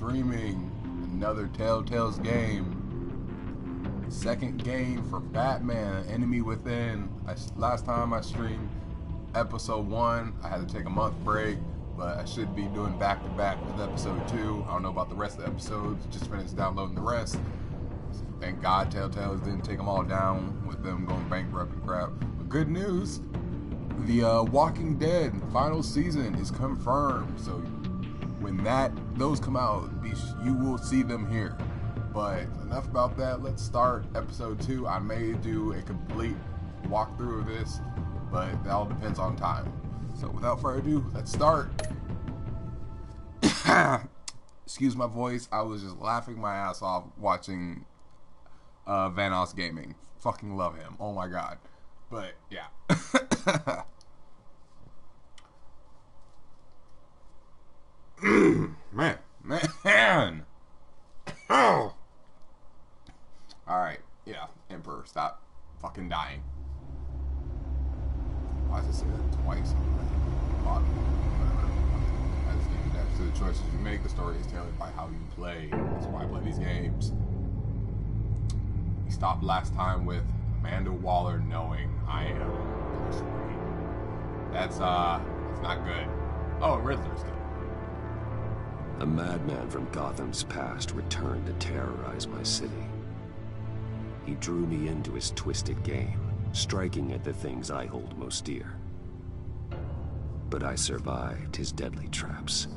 streaming another Telltale's game. Second game for Batman, Enemy Within. Last time I streamed episode 1, I had to take a month break, but I should be doing back-to-back with episode 2. I don't know about the rest of the episodes, just finished downloading the rest. Thank God Telltale didn't take them all down with them going bankrupt and crap. But good news, the Walking Dead final season is confirmed, so when those come out, you will see them here. But enough about that. Let's start episode 2. I may do a complete walkthrough of this, but that all depends on time. So without further ado, let's start. Excuse my voice. I was just laughing my ass off watching Vanoss Gaming. Fucking love him. Oh my god. But yeah. Man. Oh. Alright, yeah, Emperor, stop fucking dying. Why does it say that twice on the bottom? Whatever. As you adapt to the choices you make, the story is tailored by how you play. That's why I play these games. We stopped last time with Amanda Waller knowing I am Bruce Wayne. That's not good. Oh, Riddler's good. A madman from Gotham's past returned to terrorize my city. He drew me into his twisted game, striking at the things I hold most dear. But I survived his deadly traps.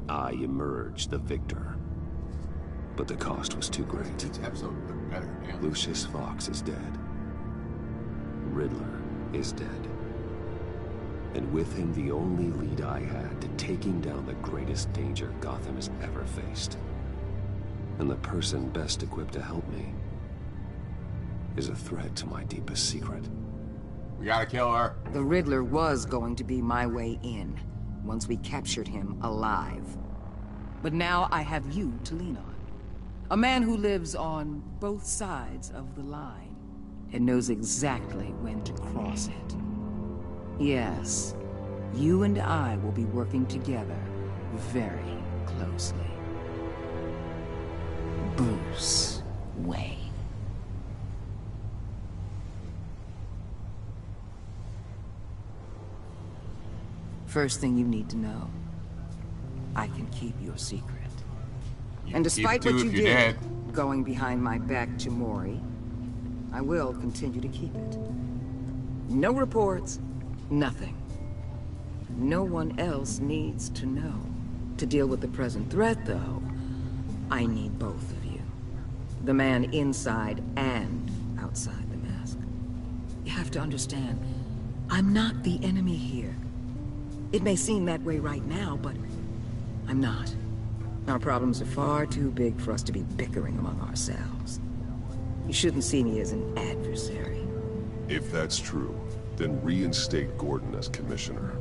I emerged the victor. But the cost was too great. Each episode looked better, damn. Lucius Fox is dead. Riddler is dead. And with him the only lead I had to taking down the greatest danger Gotham has ever faced. And the person best equipped to help me is a threat to my deepest secret. We gotta kill her. The Riddler was going to be my way in, once we captured him alive. But now I have you to lean on. A man who lives on both sides of the line, and knows exactly when to cross it. Yes, you and I will be working together very closely. Bruce Wayne. First thing you need to know, I can keep your secret. And despite what you did, going behind my back to Mori, I will continue to keep it. No reports, nothing. No one else needs to know. To deal with the present threat, though, I need both of you. The man inside and outside the mask. You have to understand, I'm not the enemy here. It may seem that way right now, but I'm not. Our problems are far too big for us to be bickering among ourselves. You shouldn't see me as an adversary. If that's true, then reinstate Gordon as commissioner.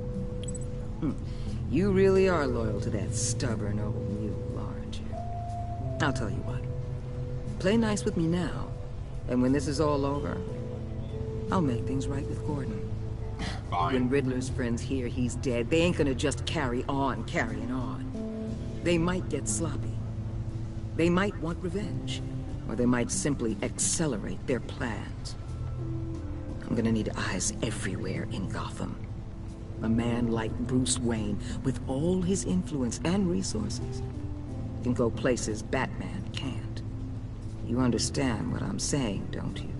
You really are loyal to that stubborn old mule, aren't you? I'll tell you what. Play nice with me now, and when this is all over, I'll make things right with Gordon. Fine. When Riddler's friends hear he's dead, they ain't gonna just carry on carrying on. They might get sloppy. They might want revenge. Or they might simply accelerate their plans. I'm gonna need eyes everywhere in Gotham. A man like Bruce Wayne, with all his influence and resources, can go places Batman can't. You understand what I'm saying, don't you?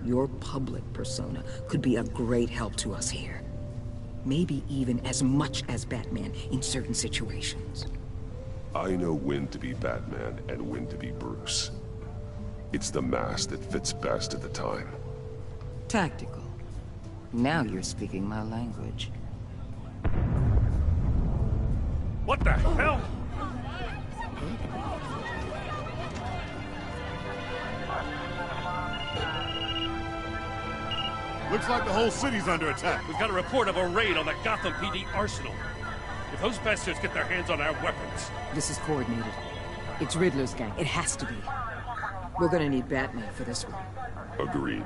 Your public persona could be a great help to us here. Maybe even as much as Batman in certain situations. I know when to be Batman and when to be Bruce. It's the mask that fits best at the time. Tactical. Now you're speaking my language. What the hell? Looks like the whole city's under attack. We've got a report of a raid on the Gotham PD arsenal. If those bastards get their hands on our weapons... This is coordinated. It's Riddler's gang. It has to be. We're gonna need Batman for this one. Agreed.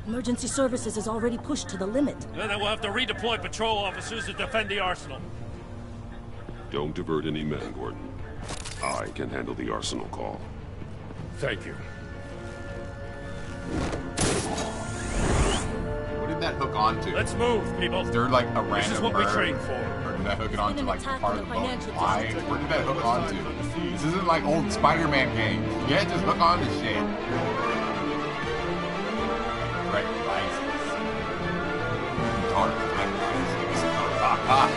Emergency services is already pushed to the limit. And then we'll have to redeploy patrol officers to defend the arsenal. Don't divert any men, Gordon. I can handle the arsenal call. Thank you. What did that hook onto? Let's move, people. Is there like a random This is what we bird? trained for. Or did that hook it onto like attack part on of the the boat? financial Why? district. Where did that hook onto? This isn't like old Spider-Man games. You can't just hook onto shit. Right, license. Dark license. God.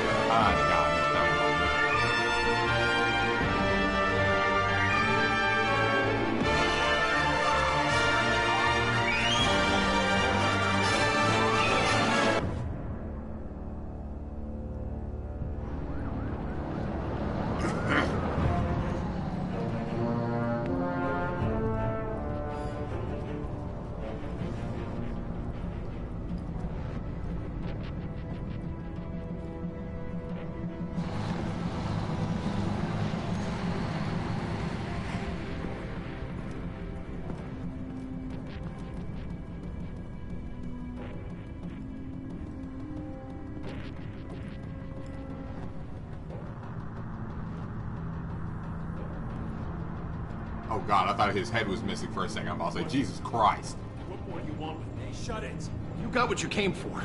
Oh god, I thought his head was missing for a second. I was like, Jesus Christ. What more do you want with me? Shut it. You got what you came for.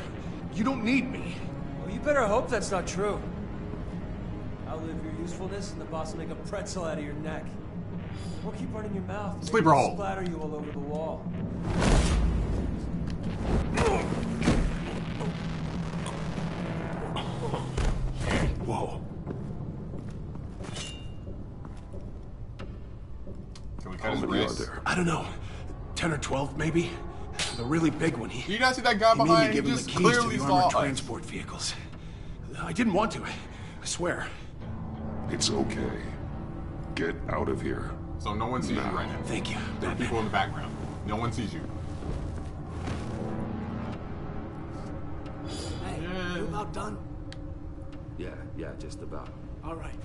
You don't need me. Well, you better hope that's not true. Outlive your usefulness and the boss will make a pretzel out of your neck. Or keep running your mouth. Sleeper hole. Splatter you all over the wall. Whoa. Can we cut How his many are wrist? there? I don't know. 10 or 12, maybe? The really big one. Do you not see that guy He made me behind? He give him the just keys to clearly the saw armored us. transport vehicles. I didn't want to. I swear. It's okay. Get out of here. So no one sees you right now. Thank you. There are people in the background. No one sees you. Hey, you about done? Yeah, just about. All right.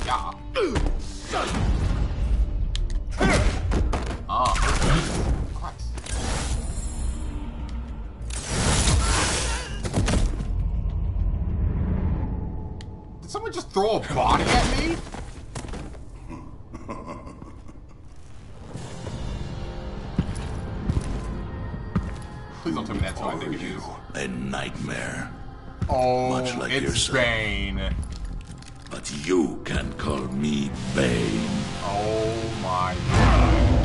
Yeah. Ah. Christ. Did someone just throw a body at me? Please don't tell me that's who I think it is. A nightmare. Oh, Much like it's yourself. Bane. But you can call me Bane. Oh my god.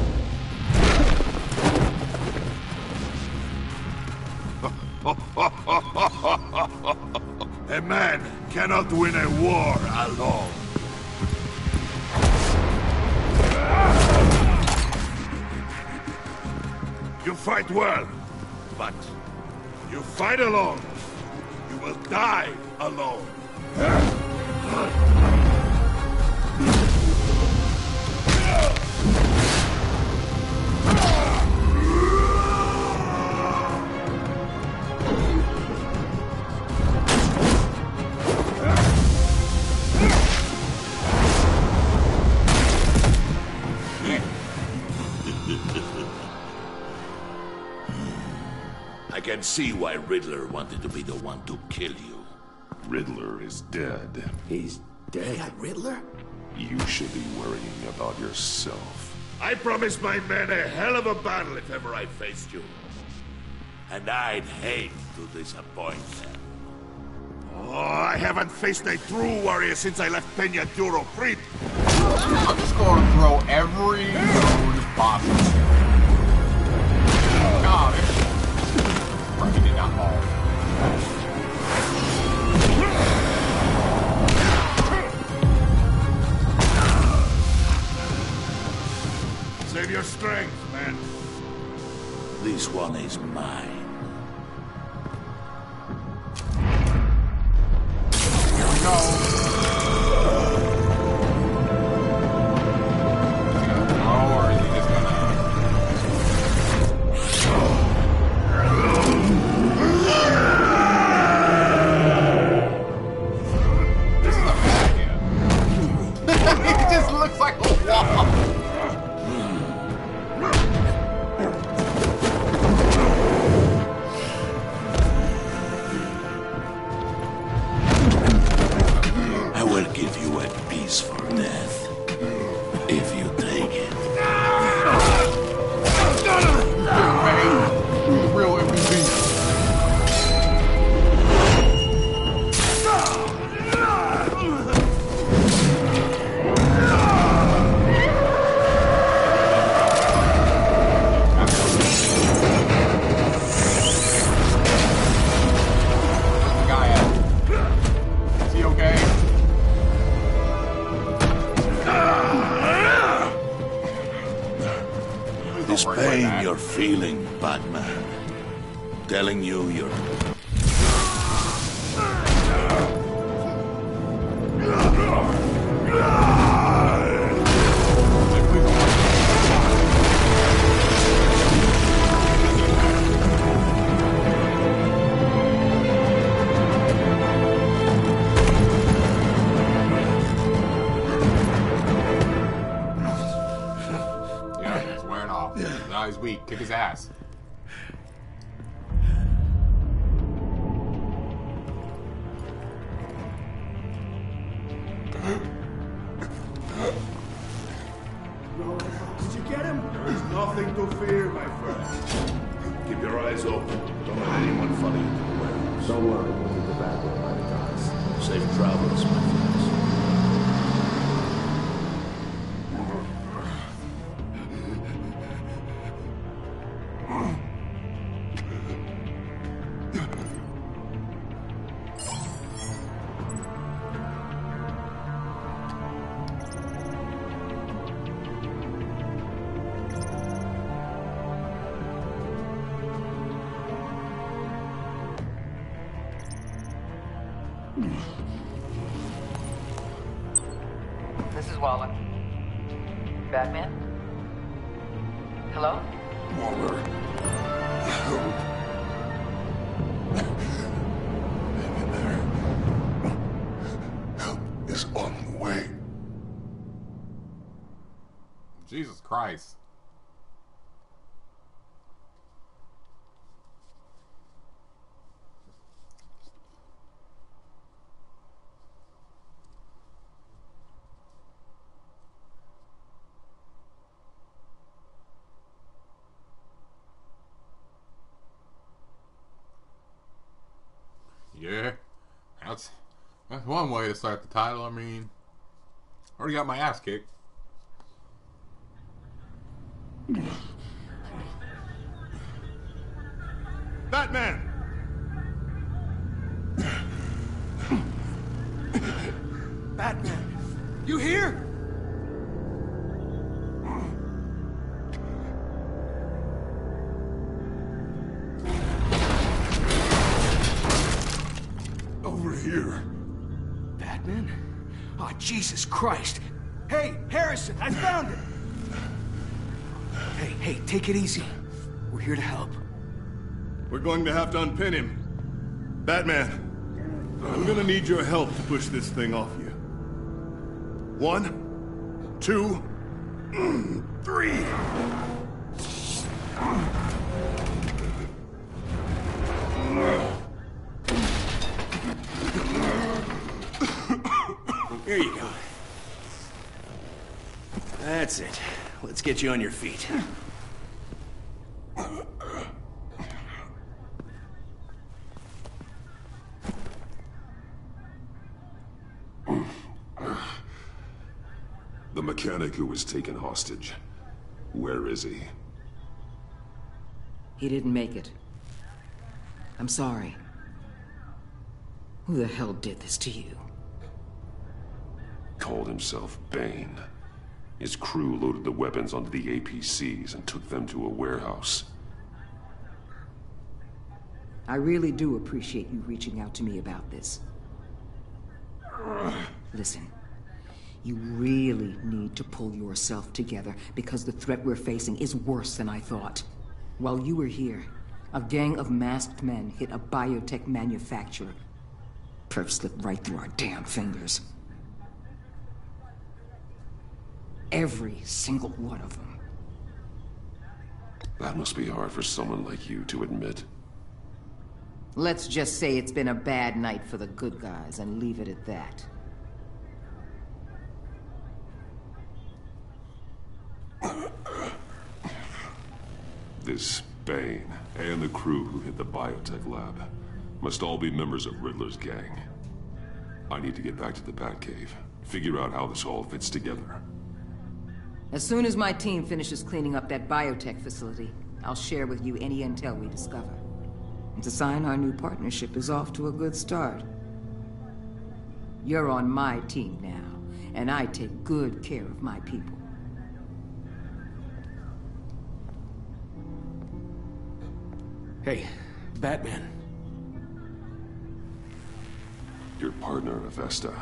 A man cannot win a war alone. You fight well, but you fight alone. You will die alone. I can see why Riddler wanted to be the one to kill you. Riddler is dead. He's dead. Riddler? You should be worrying about yourself. I promised my men a hell of a battle if ever I faced you. And I'd hate to disappoint them. Oh, I haven't faced a true warrior since I left Peña Duro Prit. I'm just going to throw every load possible. God, he did not fall. Save your strength, man. This one is mine. Here we go. Is he gonna throw or is he just gonna... This is a bad idea. It just looks like a wall. feeling, Batman? Telling you you're... Now he's weak. Kick his ass. Did you get him? There's nothing to fear, my friend. Keep your eyes open. Don't let anyone follow you to the warehouse. Don't worry, we'll be the back with my guys. Safe travels, my friends. This is Waller. Batman? Hello? Waller. Help. Hang in there. Help is on the way. Jesus Christ. Yeah, that's one way to start the title. I mean, already got my ass kicked. Batman! Batman! You here? Over here. Batman? Oh, Jesus Christ. Hey, Harrison, I found it! Hey, take it easy. We're here to help. We're going to have to unpin him. Batman, I'm gonna need your help to push this thing off you. 1, 2, 3. Here you go. That's it. Let's get you on your feet. The mechanic who was taken hostage. Where is he? He didn't make it. I'm sorry. Who the hell did this to you? Called himself Bane. His crew loaded the weapons onto the APCs and took them to a warehouse. I really do appreciate you reaching out to me about this. Listen, you really need to pull yourself together because the threat we're facing is worse than I thought. While you were here, a gang of masked men hit a biotech manufacturer. Perf slipped right through our damn fingers. Every single one of them. That must be hard for someone like you to admit. Let's just say it's been a bad night for the good guys and leave it at that. This Bane and the crew who hit the biotech lab must all be members of Riddler's gang. I need to get back to the Batcave, figure out how this all fits together. As soon as my team finishes cleaning up that biotech facility, I'll share with you any intel we discover. It's a sign our new partnership is off to a good start. You're on my team now, and I take good care of my people. Hey, Batman. Your partner, Avesta.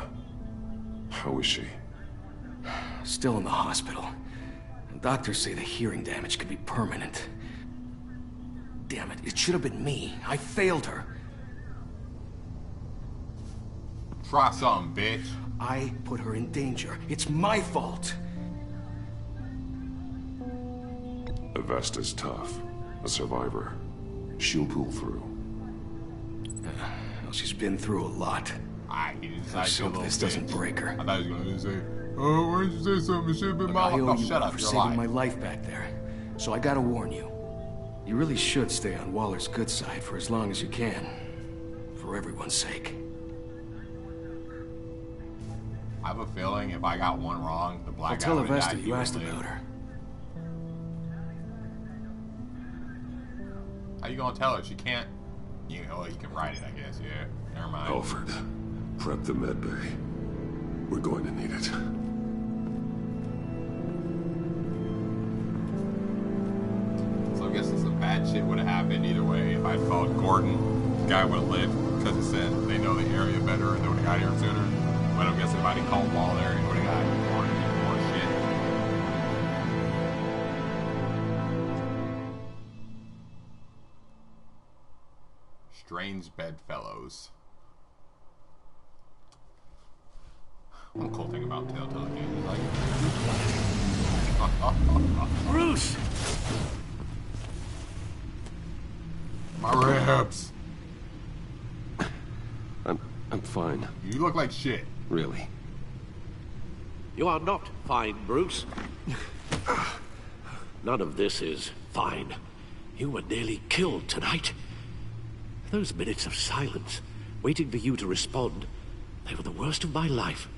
How is she? Still in the hospital. Doctors say the hearing damage could be permanent. Damn it, it should have been me. I failed her. Try something, bitch. I put her in danger. It's my fault. Avesta's tough. A survivor. She'll pull through. Well, she's been through a lot. Let's hope this doesn't break her. I thought he was going to say, oh, why didn't you say something? It should have been my I owe you shut up, for you're saving lying. my life back there. So I gotta warn you. You really should stay on Waller's good side for as long as you can. For everyone's sake. I have a feeling if I got one wrong, the black guy I'll tell would have Avesta died you asked immediately. about her. How you gonna tell her? She can't. You know, you can write it, I guess. Yeah. Never mind. Alfred, prep the med bay. We're going to need it. So I guess some bad shit would have happened either way. If I'd called Gordon, the guy would have lived because it said they know the area better and they would have got here sooner. But I'm guessing if I'd called Waller, he would have got more shit. Strange bedfellows. One cool thing about Telltale games is like Bruce! my ribs. I'm fine. You look like shit. Really. You are not fine, Bruce. None of this is fine. You were nearly killed tonight. Those minutes of silence, waiting for you to respond, they were the worst of my life.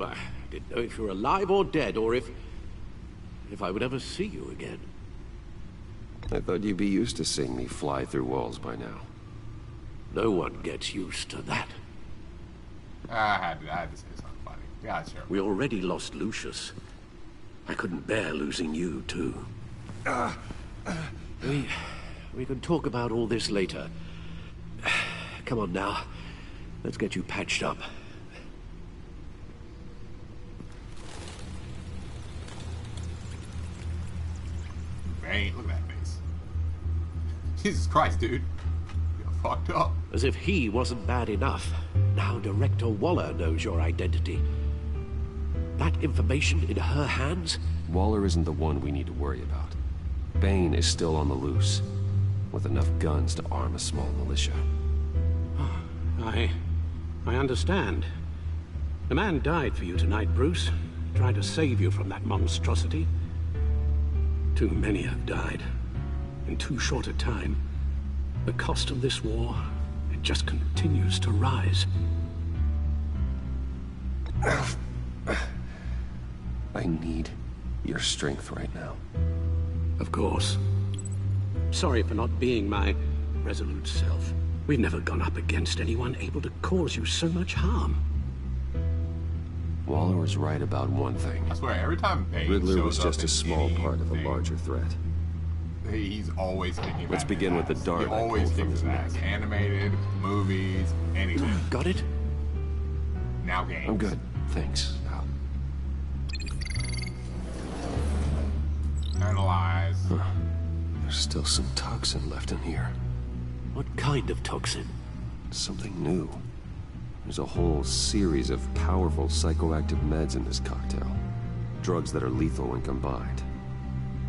I didn't know if you were alive or dead, or if I would ever see you again. I thought you'd be used to seeing me fly through walls by now. No one gets used to that. I had to say something funny. Yeah, sure. We already lost Lucius. I couldn't bear losing you, too. We can talk about all this later. Come on now. Let's get you patched up. Bang, look at that face. Jesus Christ, dude. You're fucked up. As if he wasn't bad enough. Now Director Waller knows your identity. That information in her hands? Waller isn't the one we need to worry about. Bane is still on the loose, with enough guns to arm a small militia. I understand. The man died for you tonight, Bruce. Tried to save you from that monstrosity. Too many have died. In too short a time. The cost of this war, it just continues to rise. I need your strength right now. Of course. Sorry for not being my resolute self. We've never gone up against anyone able to cause you so much harm. Waller was right about one thing. I swear, every time Bane Riddler shows was up just a in small part of a anything, larger threat. He's always kicking Let's begin with the dart He I always pulled from kicks his his ass. neck. Animated, movies, anything. Got it? Now games. I'm good, thanks. Analyze. There's still some toxin left in here. What kind of toxin? Something new. There's a whole series of powerful psychoactive meds in this cocktail. Drugs that are lethal when combined.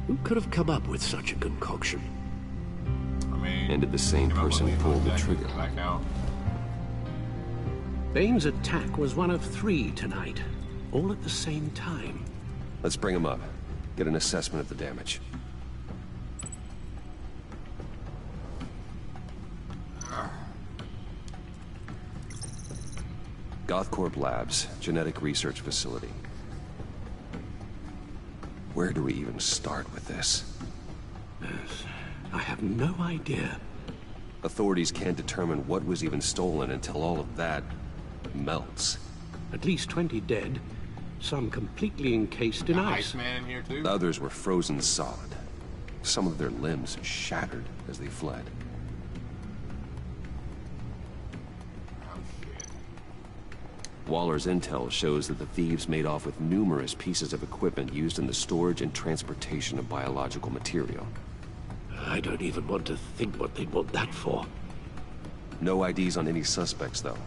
Who could have come up with such a concoction? I mean, And did the same person pull the trigger? Does that count? Bane's attack was one of 3 tonight. All at the same time. Let's bring him up. Get an assessment of the damage. Gothcorp Labs, genetic research facility. Where do we even start with this? I have no idea. Authorities can't determine what was even stolen until all of that melts. At least 20 dead. Some completely encased in ice. Iceman in here too? Others were frozen solid. Some of their limbs shattered as they fled. Waller's intel shows that the thieves made off with numerous pieces of equipment used in the storage and transportation of biological material. I don't even want to think what they'd want that for. No IDs on any suspects, though.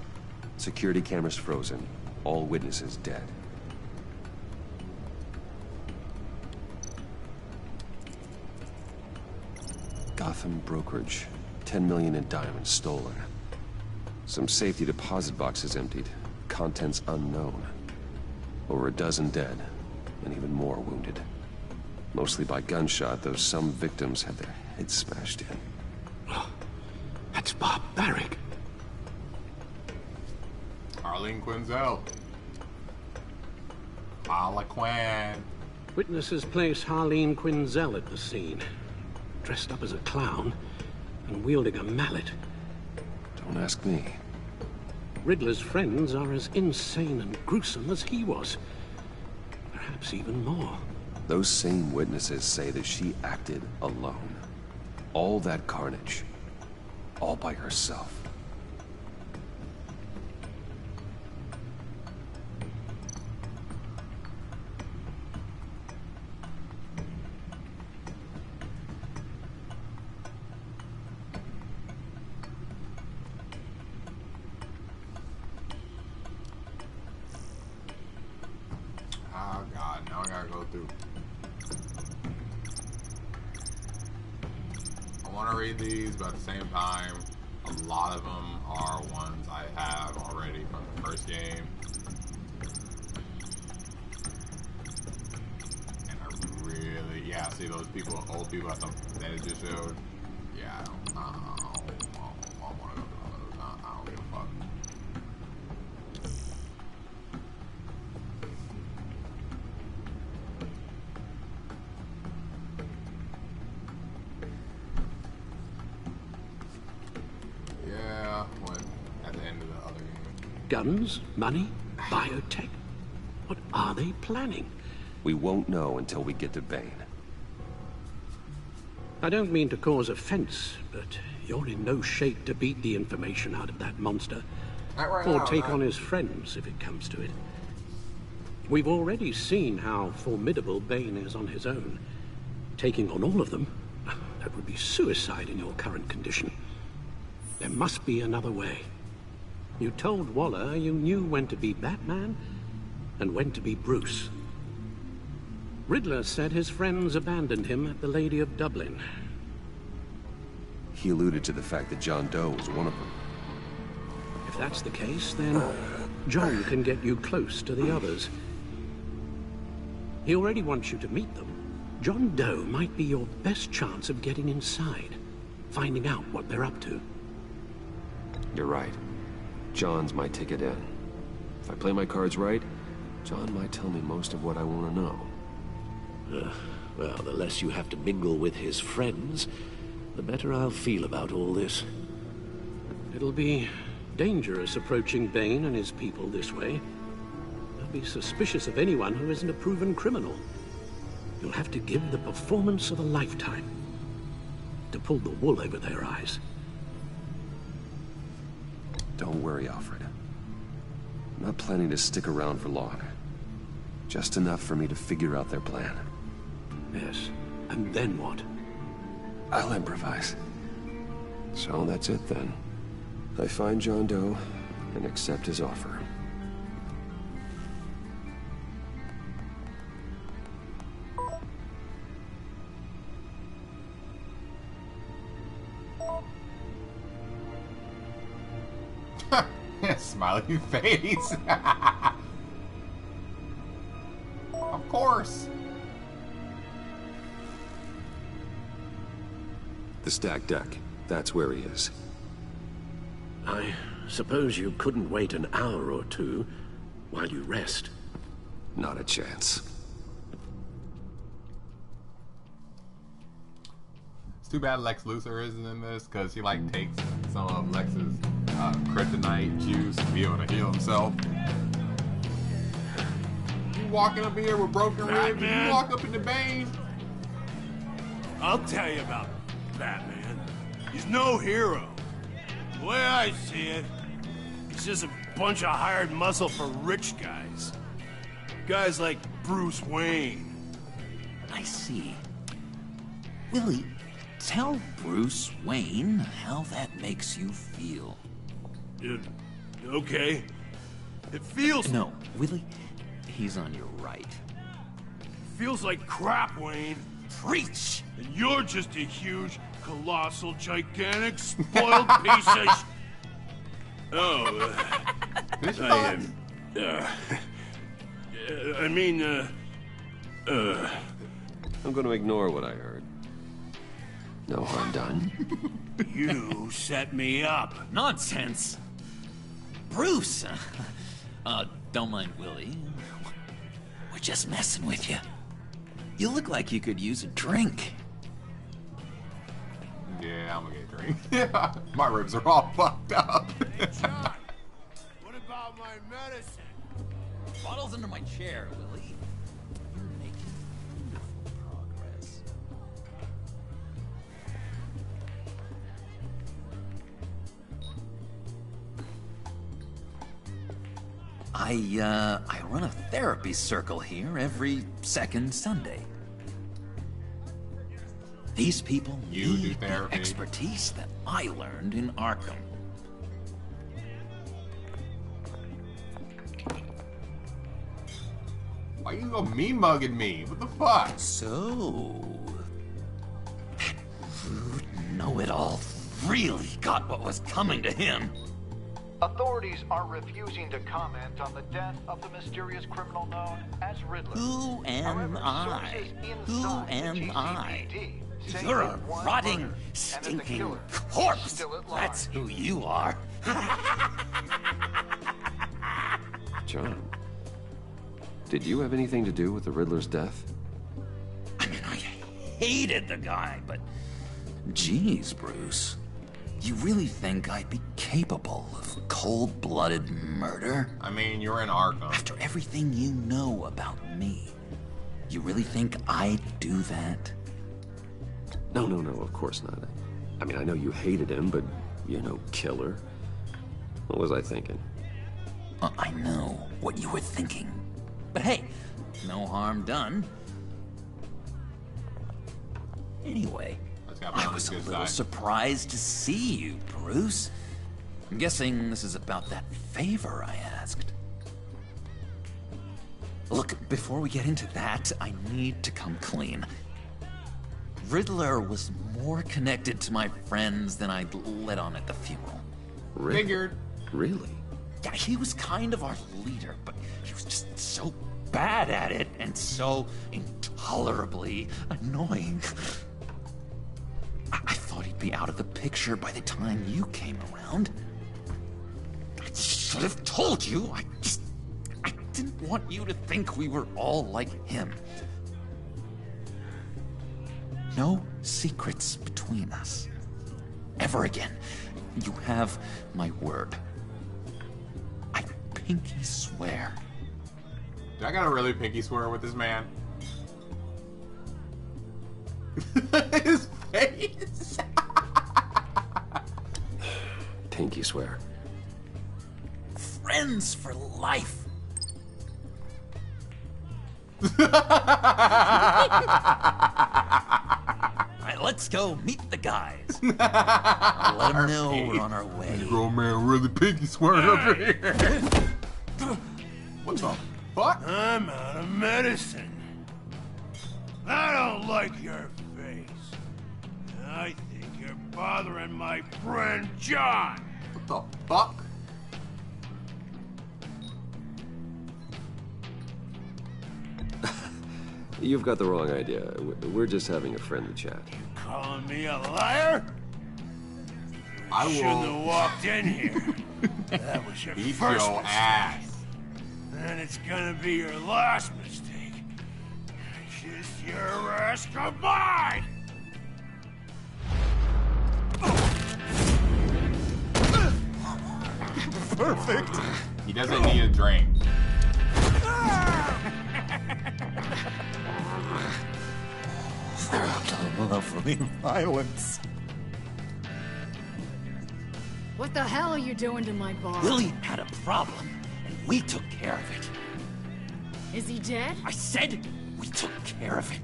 Security cameras frozen. All witnesses dead. Gotham brokerage. 10 million in diamonds stolen. Some safety deposit boxes emptied. Contents unknown. Over a dozen dead, and even more wounded. Mostly by gunshot, though some victims had their heads smashed in. Oh, that's barbaric. Harleen Quinzel. Harlequin. Witnesses place Harleen Quinzel at the scene. Dressed up as a clown and wielding a mallet. Don't ask me. Riddler's friends are as insane and gruesome as he was. Perhaps even more. Those same witnesses say that she acted alone. All that carnage. All by herself. Oh God, now I gotta go through. I want to read these, but at the same time, a lot of them are ones I have already from the first game. And I really, yeah, see those people, old people at the, that it just showed? Yeah, I don't want to go through those. I don't give a fuck. Yeah, when at the end of the other game. Guns? Money? Biotech? What are they planning? We won't know until we get to Bane. I don't mean to cause offense, but you're in no shape to beat the information out of that monster. Or take on his friends, if it comes to it. We've already seen how formidable Bane is on his own. Taking on all of them, that would be suicide in your current condition. There must be another way. You told Waller you knew when to be Batman and when to be Bruce. Riddler said his friends abandoned him at the Lady of Dublin. He alluded to the fact that John Doe was one of them. If that's the case, then John can get you close to the others. He already wants you to meet them. John Doe might be your best chance of getting inside, finding out what they're up to. You're right. John's my ticket in. If I play my cards right, John might tell me most of what I want to know. Well, the less you have to mingle with his friends, the better I'll feel about all this. It'll be dangerous approaching Bane and his people this way. They'll be suspicious of anyone who isn't a proven criminal. You'll have to give the performance of a lifetime to pull the wool over their eyes. Don't worry, Alfred. I'm not planning to stick around for long. Just enough for me to figure out their plan. Yes, and then what? I'll improvise. So that's it then. I find John Doe and accept his offer. Smiley face. Of course. The stacked deck. That's where he is. I suppose you couldn't wait an hour or two while you rest? Not a chance. It's too bad Lex Luthor isn't in this, because he like takes some of Lex's kryptonite juice to be able to heal himself. You walking up here with broken ribs, you walk up into Bane. I'll tell you about Batman. He's no hero. The way I see it, he's It's just a bunch of hired muscle for rich guys. Guys like Bruce Wayne. I see. Willie, tell Bruce Wayne how that makes you feel. Okay. It feels... No, Willie, he's on your right. Feels like crap, Wayne. Preach! And you're just a huge, colossal, gigantic, spoiled piece of... Oh, I'm going to ignore what I heard. No harm done. You set me up. Nonsense! Bruce! Don't mind Willie. We're just messing with you. You look like you could use a drink. Yeah, I'm gonna get a drink. Yeah, my ribs are all fucked up. Hey, John, what about my medicine? Bottle's under my chair, Willie. You're making beautiful progress. I run a therapy circle here every second Sunday. These people need the expertise that I learned in Arkham. Why you go mean mugging me? What the fuck? So, that rude know-it-all really got what was coming to him. Authorities are refusing to comment on the death of the mysterious criminal known as Riddler. Who am I? Who am I? You're a rotting, stinking corpse. That's who you are. John, did you have anything to do with the Riddler's death? I mean, I hated the guy, but... Geez, Bruce. You really think I'd be capable of cold-blooded murder? I mean, you're in Arkham. After everything you know about me, you really think I'd do that? No, of course not. I mean, I know you hated him, but, you know, killer. What was I thinking? I know what you were thinking. But hey, no harm done. Anyway, I was a little surprised to see you, Bruce. I'm guessing this is about that favor I asked. Look, before we get into that, I need to come clean. Riddler was more connected to my friends than I'd let on at the funeral. Figured. Really? Yeah, he was kind of our leader, but he was just so bad at it and so intolerably annoying. I thought he'd be out of the picture by the time you came around. I should have told you. I didn't want you to think we were all like him. No secrets between us. Ever again. You have my word. I pinky swear. Do I gotta really pinky swear with this man? His face. Pinky swear. Friends for life. Alright, let's go meet the guys. I'll let them know we're on our way. This old man really pinky swearing over here. What the fuck? I'm out of medicine. I don't like your face. I think you're bothering my friend John. What the fuck? You've got the wrong idea. We're just having a friendly chat. Calling me a liar? I shouldn't have walked in here. That was your Eat first your mistake. ass. And it's gonna be your last mistake. Kiss your ass goodbye! Perfect. He doesn't need a drink. Lovely violence. What the hell are you doing to my bar? Willie had a problem, and we took care of it. Is he dead? I said we took care of it.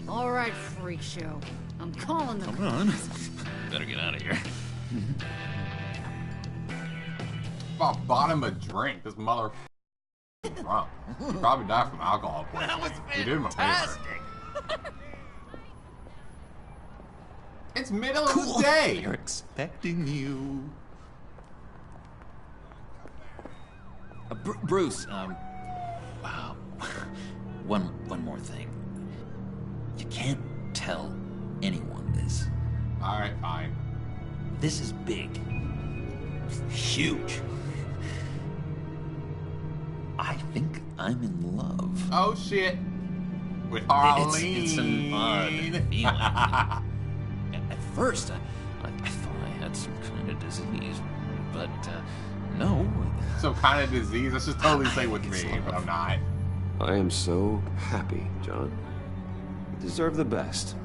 All right, freak show. I'm calling the Come on. Better get out of here. If I bought him a drink, this mother drunk. He probably died from alcohol poisoning. That was He did him a favor. It's middle of the day. They're expecting you. Bruce, wow. One more thing. You can't tell anyone this. Alright, fine. This is big. Huge. I think I'm in love. Oh shit. With Harleen. It's an odd feeling. At first, I thought I had some kind of disease, but no. Some kind of disease? Let's just totally say with me, but I'm not. I am so happy, John. You deserve the best.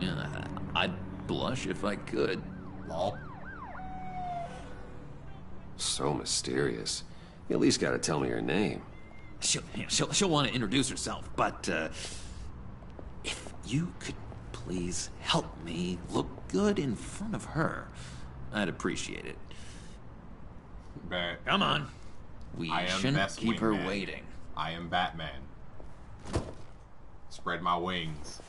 Yeah, I'd blush if I could. Lol. So mysterious. You at least gotta tell me your name. She'll want to introduce herself, but if you could please help me look good in front of her, I'd appreciate it. Come on. We shouldn't keep her waiting. I am Batman. Spread my wings.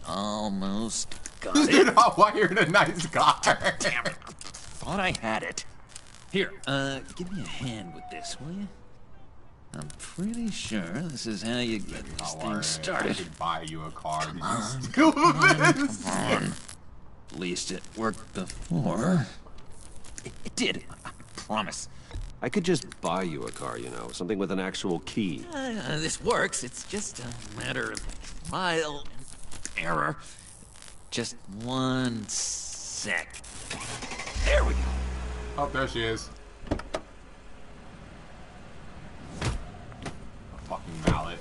Almost got This it. dude wired a nice car. Damn it. Thought I had it. Here, give me a hand with this, will you? I'm pretty sure this is how you get this thing started. I could buy you a car. Come Did on. you steal this? Come on. At least it worked before. It did. I promise. I could just buy you a car, you know, something with an actual key. This works. It's just a matter of trial and error. Just 1 sec. There we go. Oh, there she is. A fucking mallet.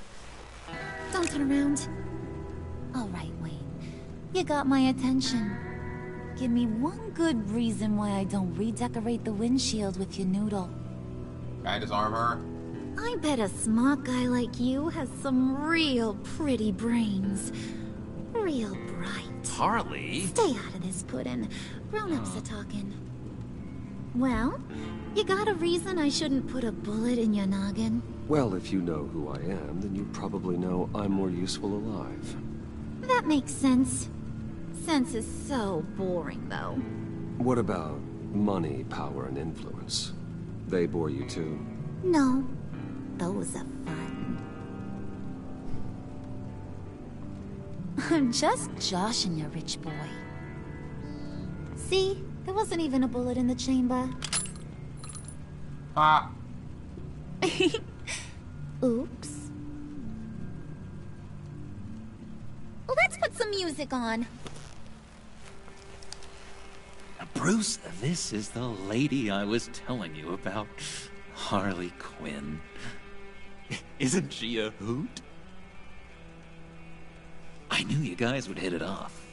Don't turn around. All right, Wayne. You got my attention. Give me one good reason why I don't redecorate the windshield with your noodle. Can I disarm her? I bet a smart guy like you has some real pretty brains. Real bright. Harley? Stay out of this, Puddin'. Grown-ups are talking. Well, you got a reason I shouldn't put a bullet in your noggin? Well, if you know who I am, then you probably know I'm more useful alive. That makes sense. Sense is so boring, though. What about money, power, and influence? They bore you too? No, those are fun. I'm just joshing you, rich boy. See? There wasn't even a bullet in the chamber. Ah. Oops. Let's put some music on. Bruce, this is the lady I was telling you about. Harley Quinn. Isn't she a hoot? I knew you guys would hit it off.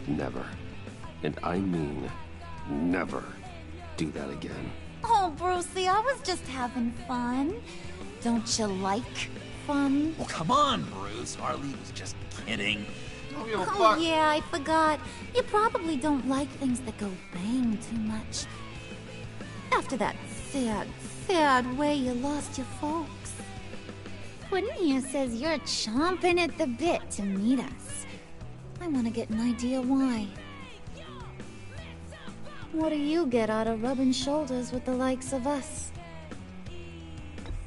Never, and I mean never, do that again. Oh, Brucey, I was just having fun. Don't you like fun? Well, come on, Bruce. Harley was just kidding. Oh, yeah, I forgot. You probably don't like things that go bang too much. After that sad, sad way you lost your folks. Puddin' here says you're chomping at the bit to meet us. I want to get an idea why. What do you get out of rubbing shoulders with the likes of us?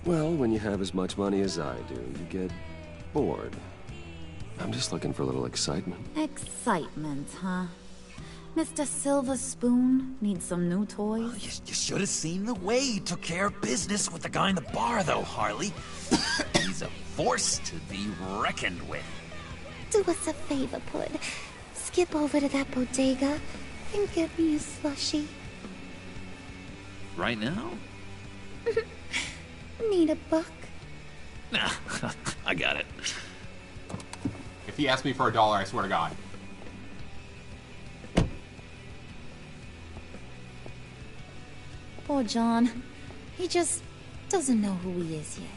Well, when you have as much money as I do, you get bored. I'm just looking for a little excitement. Excitement, huh? Mr. Silver Spoon needs some new toys? Well, you should have seen the way he took care of business with the guy in the bar, though, Harley. He's a force to be reckoned with. Do us a favor, Pud. Skip over to that bodega and get me a slushie. Right now? Need a book? Nah, I got it. If he asked me for $1, I swear to God. Poor John. He just doesn't know who he is yet.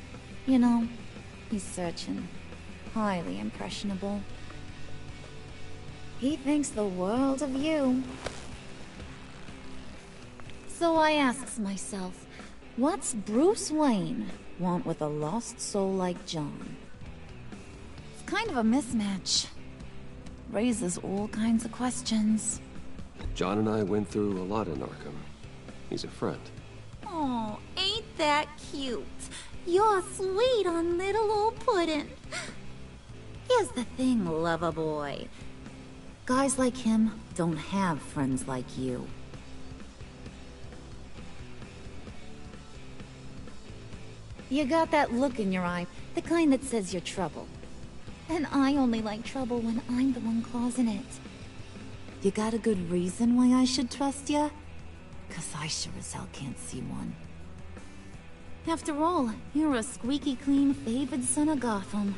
You know, he's searching. Highly impressionable. He thinks the world of you. So I asks myself, what's Bruce Wayne want with a lost soul like John? It's kind of a mismatch. Raises all kinds of questions. John and I went through a lot in Arkham. He's a friend. Oh, ain't that cute? You're sweet on little old puddin'. Here's the thing, lover boy. Guys like him don't have friends like you. You got that look in your eye, the kind that says you're trouble. And I only like trouble when I'm the one causing it. You got a good reason why I should trust you? 'Cause I sure as hell can't see one. After all, you're a squeaky clean favored son of Gotham.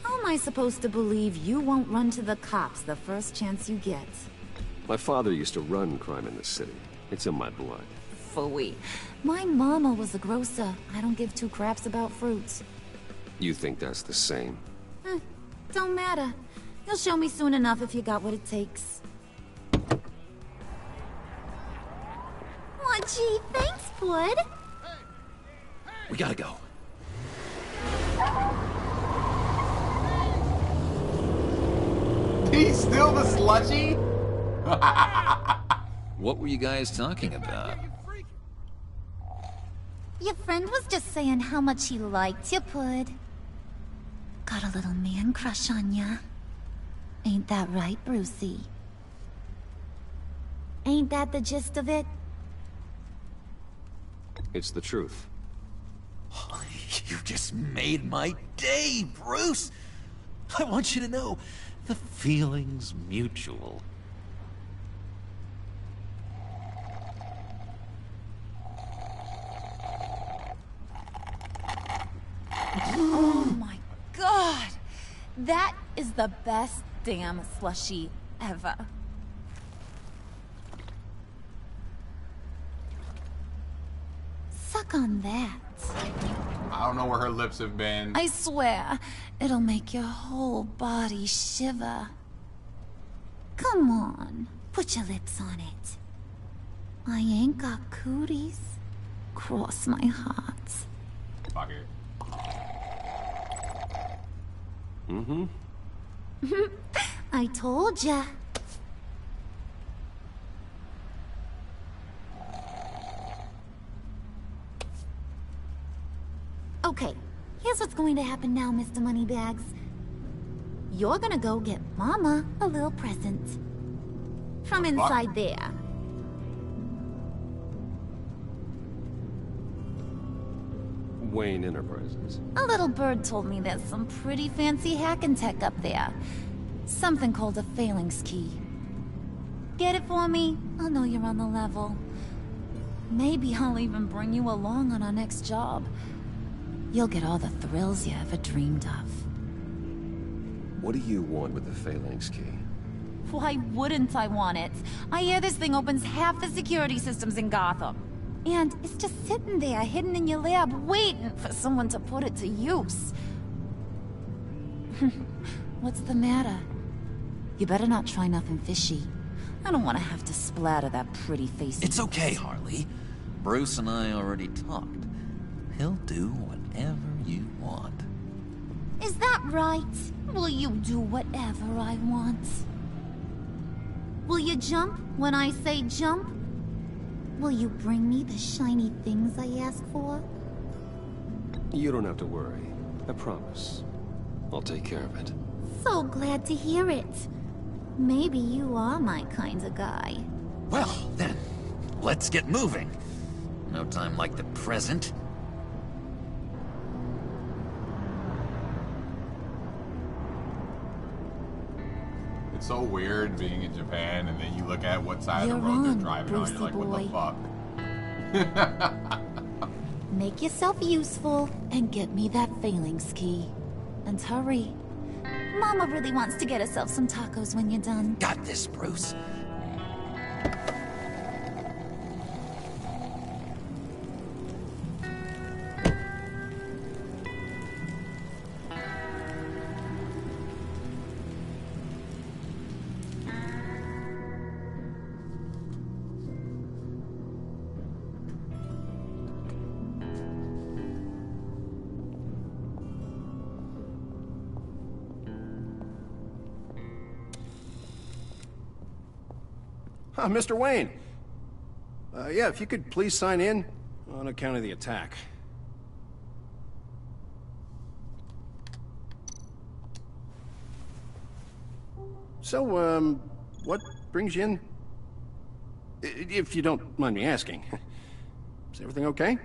How am I supposed to believe you won't run to the cops the first chance you get? My father used to run crime in this city. It's in my blood. Phooey. My mama was a grocer. I don't give two craps about fruits. You think that's the same? Don't matter. You'll show me soon enough if you got what it takes. Aw, gee, thanks, bud. We gotta go. He's still the slushy? What were you guys talking about? Your friend was just saying how much he liked you, Pud. Got a little man crush on ya. Ain't that right, Brucey? Ain't that the gist of it? It's the truth. You just made my day, Bruce! I want you to know, the feeling's mutual. Oh my god! That is the best damn slushie ever. Suck on that. I don't know where her lips have been. I swear, it'll make your whole body shiver. Come on, put your lips on it. I ain't got cooties. Cross my heart. Fuck it. Mm-hmm. I told ya. Okay, here's what's going to happen now, Mr. Moneybags. You're gonna go get Mama a little present. From inside there. Wayne Enterprises. A little bird told me there's some pretty fancy hacking tech up there. Something called a phalanx key. Get it for me? I'll know you're on the level. Maybe I'll even bring you along on our next job. You'll get all the thrills you ever dreamed of. What do you want with the phalanx key? Why wouldn't I want it? I hear this thing opens half the security systems in Gotham. And it's just sitting there, hidden in your lab, waiting for someone to put it to use. What's the matter? You better not try nothing fishy. I don't want to have to splatter that pretty face. It's okay, Harley. Bruce and I already talked. He'll do whatever you want. Is that right? Will you do whatever I want? Will you jump when I say jump? Will you bring me the shiny things I ask for? You don't have to worry. I promise. I'll take care of it. So glad to hear it. Maybe you are my kind of guy. Well, then, let's get moving. No time like the present. It's so weird being in Japan and then you look at what side of You're the road they're on, driving on, Brucey you're like, what boy. the fuck? Make yourself useful and get me that Phalanx key. And hurry. Mama really wants to get herself some tacos when you're done. Got this, Bruce. Mr. Wayne. Yeah, if you could please sign in on account of the attack. So, what brings you in? If you don't mind me asking. Is everything okay?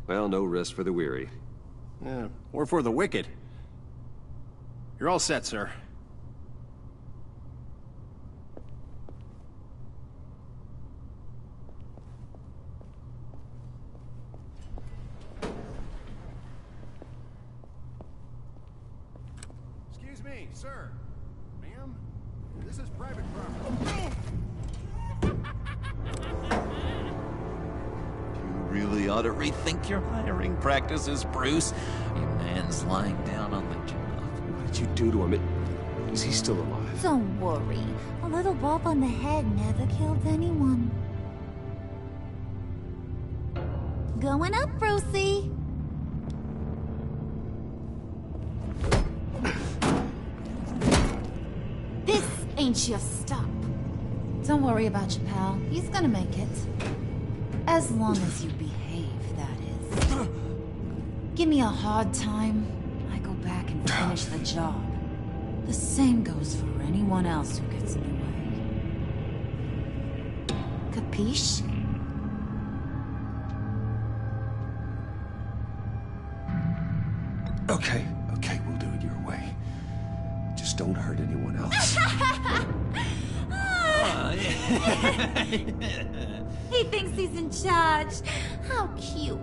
Well, no rest for the weary. Yeah, or for the wicked. You're all set, sir. Excuse me, sir. Ma'am? This is private property. You really ought to rethink your hiring practices, Bruce. Your man's lying down on the job. What did you do to him? Is he still alive? Don't worry. A little bump on the head never killed anyone. Going up, Brucey. This ain't your stop. Don't worry about your pal. He's gonna make it. As long as you behave, that is. Give me a hard time, I go back and finish the job. The same goes for anyone else who gets in the way. Capiche? Okay, we'll do it your way. Just don't hurt anyone else. He thinks he's in charge. How cute.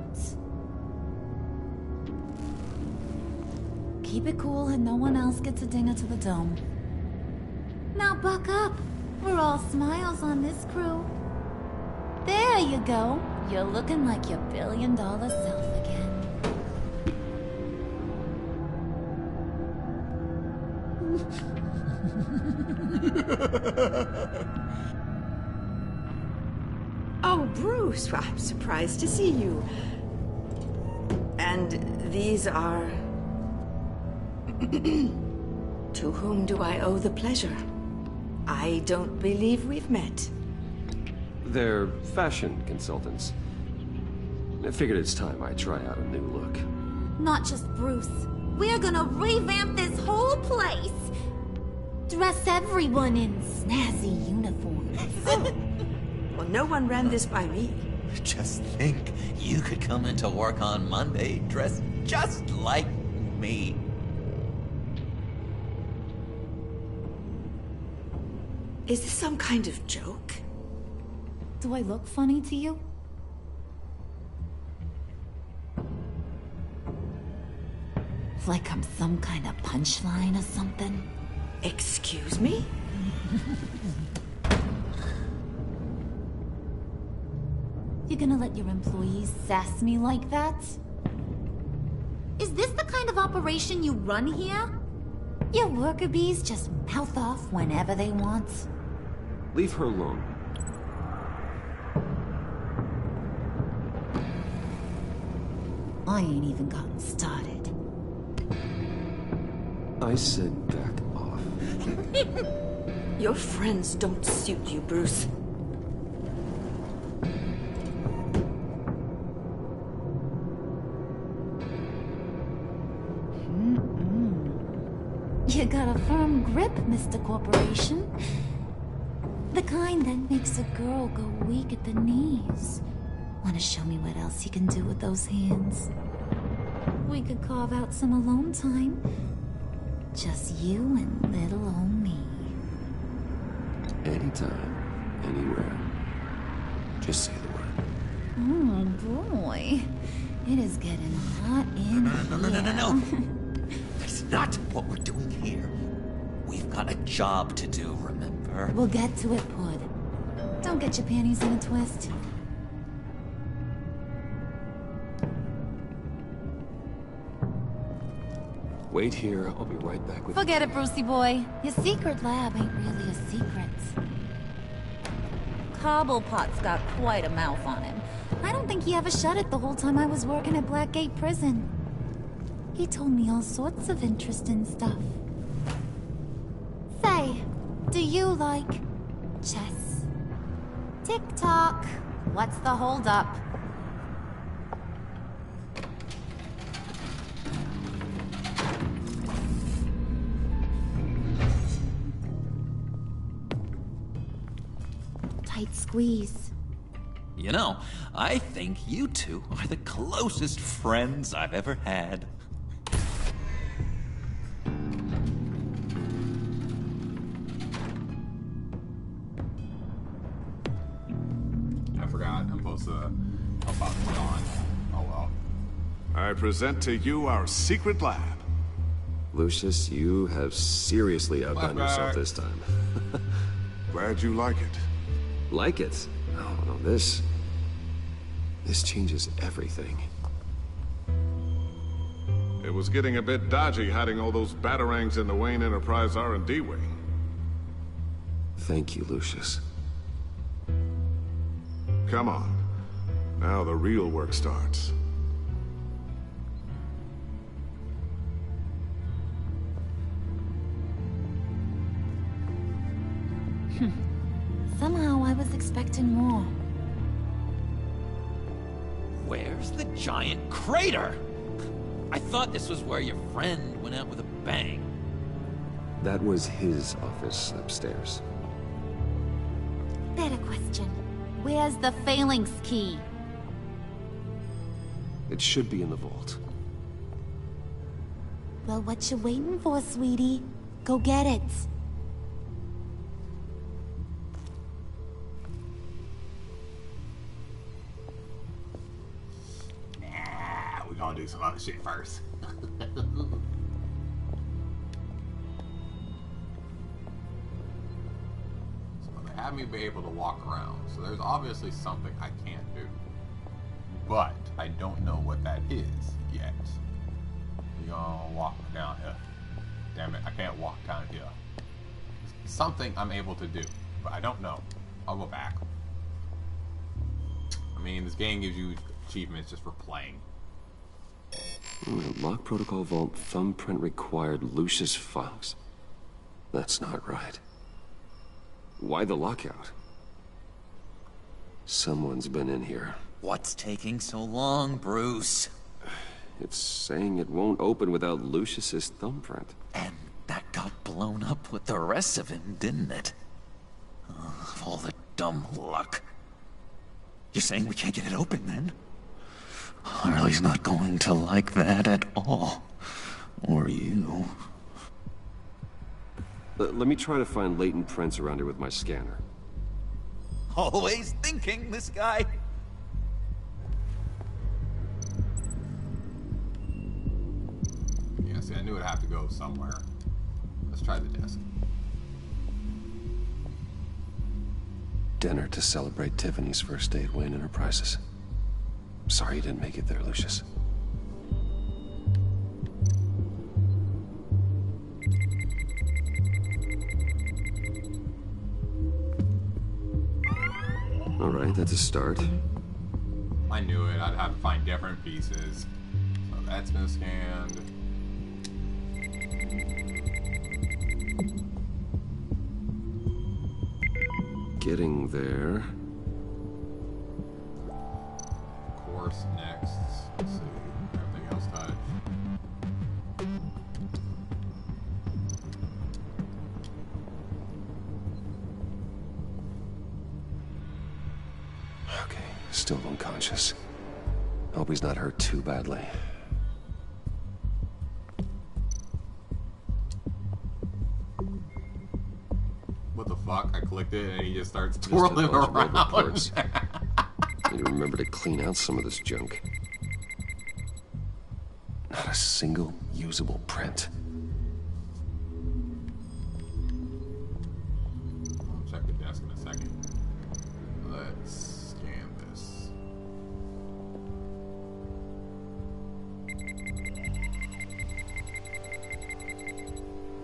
Keep it cool and no one else gets a dinger to the dome. Now buck up. We're all smiles on this crew. There you go. You're looking like your billion-dollar self again. Oh, Bruce, well, I'm surprised to see you. And these are... To whom do I owe the pleasure? I don't believe we've met. They're fashion consultants. I figured it's time I try out a new look. Not just Bruce. We're gonna revamp this whole place. Dress everyone in snazzy uniforms. Well, no one ran this by me. Just think, you could come into work on Monday dressed just like me. Is this some kind of joke? Do I look funny to you? Like I'm some kind of punchline or something? Excuse me? You gonna let your employees sass me like that? Is this the kind of operation you run here? Your worker bees just mouth off whenever they want? Leave her alone. I ain't even gotten started. I said back off. Your friends don't suit you, Bruce. You got a firm grip, Mr. Corporation. The kind that makes a girl go weak at the knees. Wanna show me what else you can do with those hands? We could carve out some alone time. Just you and little old me. Anytime, anywhere. Just say the word. Oh boy. It is getting hot in here. No. That's not what we're doing here. We've got a job to do, remember? We'll get to it, Pud. Don't get your panties in a twist. Wait here, I'll be right back with you. Forget it, Brucey boy. Your secret lab ain't really a secret. Cobblepot's got quite a mouth on him. I don't think he ever shut it the whole time I was working at Blackgate Prison. He told me all sorts of interesting stuff. Say, do you like chess? Tick-tock. What's the holdup? Tight squeeze. You know, I think you two are the closest friends I've ever had. I forgot. I'm supposed to about to on. Oh well. I present to you our secret lab. Lucius, you have seriously outdone yourself this time. Glad you like it. Like it? Oh, no, this changes everything. It was getting a bit dodgy hiding all those batarangs in the Wayne Enterprise R&D wing. Thank you, Lucius. Come on. Now the real work starts. Somehow I was expecting more. Where's the giant crater? I thought this was where your friend went out with a bang. That was his office upstairs. Better question. Where's the phalanx key? It should be in the vault. Well, what you waiting for, sweetie? Go get it. We're gonna do some other shit first. So they have me be able to walk around. So there's obviously something I can't do. But I don't know what that is yet. We're gonna walk down here. Damn it, I can't walk down here. Something I'm able to do, but I don't know. I'll go back. I mean, this game gives you achievements just for playing. Lock protocol vault thumbprint required Lucius Fox. That's not right. Why the lockout? Someone's been in here. What's taking so long, Bruce? It's saying it won't open without Lucius's thumbprint. And that got blown up with the rest of him, didn't it? All the dumb luck. You're saying we can't get it open, then? Harley's not going to like that at all. Or you. Let me try to find latent prints around here with my scanner. Always thinking, this guy. Yeah, see, I knew it'd have to go somewhere. Let's try the desk. Dinner to celebrate Tiffany's first day at Wayne Enterprises. Sorry you didn't make it there, Lucius. All right, that's a start. I knew it. I'd have to find different pieces. So that's been scanned. Getting there. Course next. Let's see. Everything else touched. Okay, still unconscious. Hope he's not hurt too badly. What the fuck? I clicked it and he just starts twirling around. Need to remember to clean out some of this junk. Not a single usable print. I'll check the desk in a second. Let's scan this.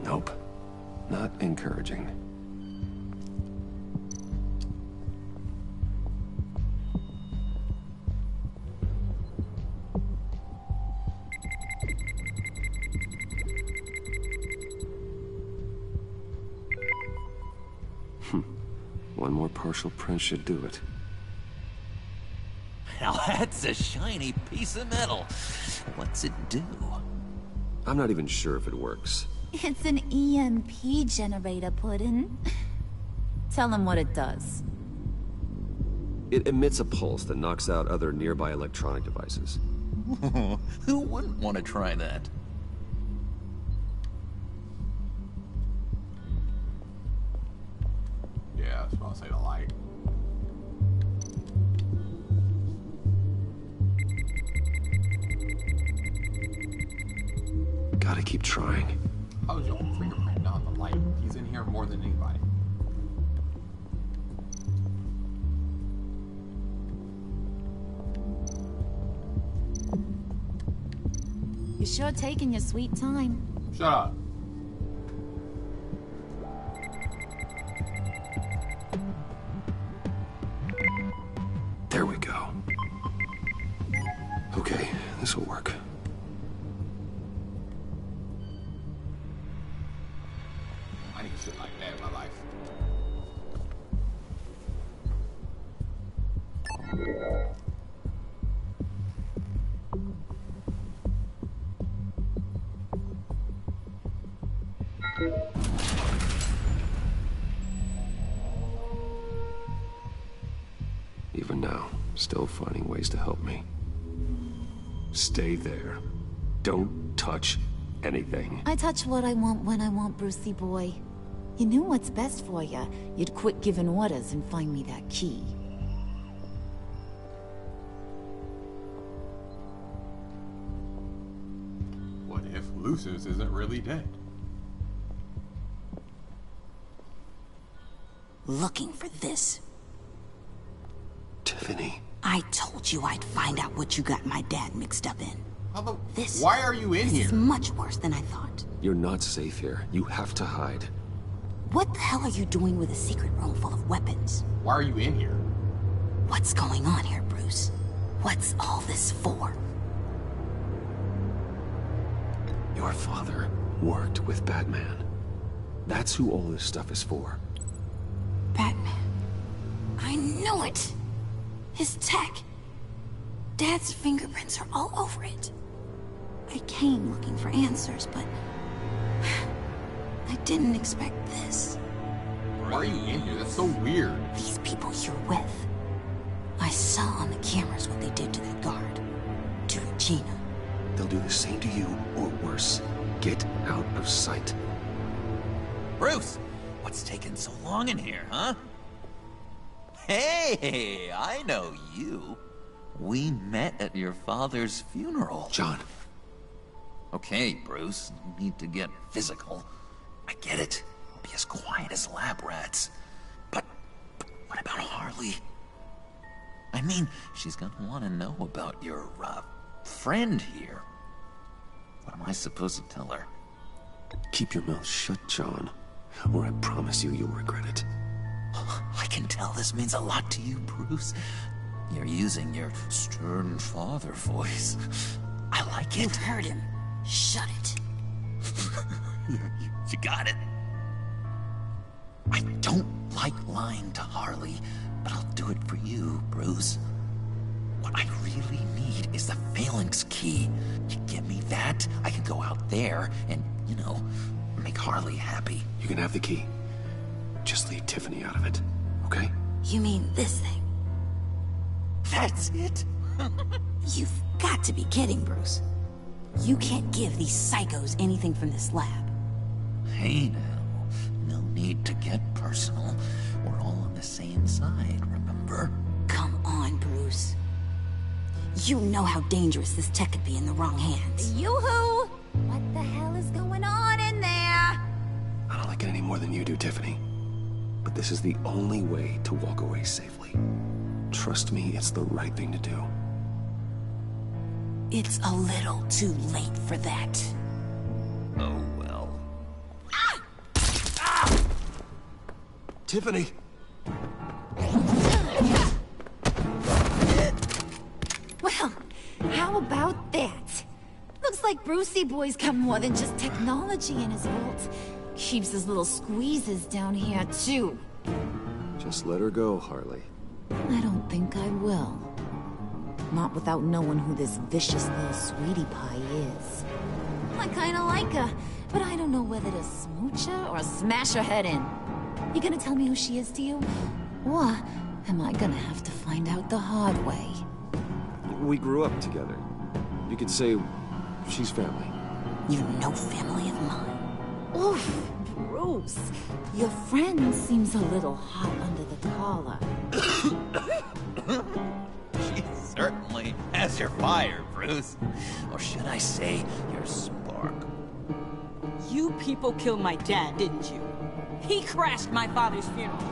Nope. Not encouraging. One more partial print should do it. Now that's a shiny piece of metal. What's it do? I'm not even sure if it works. It's an EMP generator, Puddin'. Tell him what it does. It emits a pulse that knocks out other nearby electronic devices. Who wouldn't want to try that? Yeah, I was about to say the light. Gotta keep trying. How's your fingerprint not the light? He's in here more than anybody. You're sure taking your sweet time. Shut up. There we go. Okay, this will work. I need shit like that in my life. Even now, still finding ways to help me. Stay there. Don't touch anything. I touch what I want when I want, Brucey boy. You knew what's best for you. You'd quit giving orders and find me that key. What if Lucius isn't really dead? Looking for this. Tiffany. I told you I'd find out what you got my dad mixed up in. Why are you in This here? is much worse than I thought. You're not safe here. You have to hide. What the hell are you doing with a secret room full of weapons? Why are you in here? What's going on here, Bruce? What's all this for? Your father worked with Batman. That's who all this stuff is for. Batman. I knew it! His tech. Dad's fingerprints are all over it. I came looking for answers, but I didn't expect this. Why are you in here? That's so weird. These people you're with. I saw on the cameras what they did to that guard. To Regina. They'll do the same to you, or worse. Get out of sight. Bruce, what's taking so long in here, huh? Hey, I know you. We met at your father's funeral. John. Okay, Bruce, no need to get physical. I get it. We'll be as quiet as lab rats. But what about Harley? I mean, she's gonna want to know about your, friend here. What am I supposed to tell her? Keep your mouth shut, John, or I promise you you'll regret it. I can tell this means a lot to you, Bruce. You're using your stern father voice. I like it. You heard him. Shut it. You got it. I don't like lying to Harley, but I'll do it for you, Bruce. What I really need is the Phalanx key. You give me that, I can go out there and, you know, make Harley happy. You can have the key. Just leave Tiffany out of it, okay? You mean this thing? That's it? You've got to be kidding, Bruce. You can't give these psychos anything from this lab. Hey now, no need to get personal. We're all on the same side, remember? Come on, Bruce. You know how dangerous this tech could be in the wrong hands. Yoo-hoo! What the hell is going on in there? I don't like it any more than you do, Tiffany. But this is the only way to walk away safely. Trust me, it's the right thing to do. It's a little too late for that. Oh, well. Ah! Ah! Tiffany! Well, how about that? Looks like Brucey Boy's got more than just technology in his vault. Keeps his little squeezes down here, too. Just let her go, Harley. I don't think I will. Not without knowing who this vicious little sweetie pie is. I kinda like her, but I don't know whether to smooch her or smash her head in. You gonna tell me who she is to you? Or am I gonna have to find out the hard way? We grew up together. You could say she's family. You're no family of mine. Oof, Bruce. Your friend seems a little hot under the collar. She certainly has your fire, Bruce. Or should I say, your spark. You people killed my dad, didn't you? He crashed my father's funeral.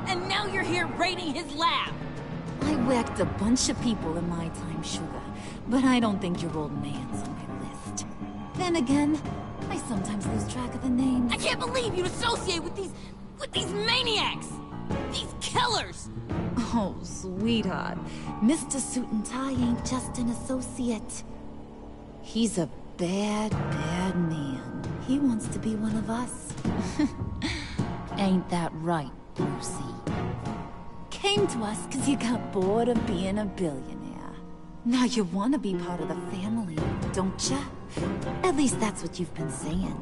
And now you're here raiding his lab. I whacked a bunch of people in my time, Sugar. But I don't think your old man's on my list. Then again, I sometimes lose track of the names. I can't believe you'd associate with these maniacs! These killers! Oh, sweetheart. Mr. Suit and Tie ain't just an associate. He's a bad, bad man. He wants to be one of us. Ain't that right, Brucey? Came to us because you got bored of being a billionaire. Now you want to be part of the family, don't ya? At least that's what you've been saying.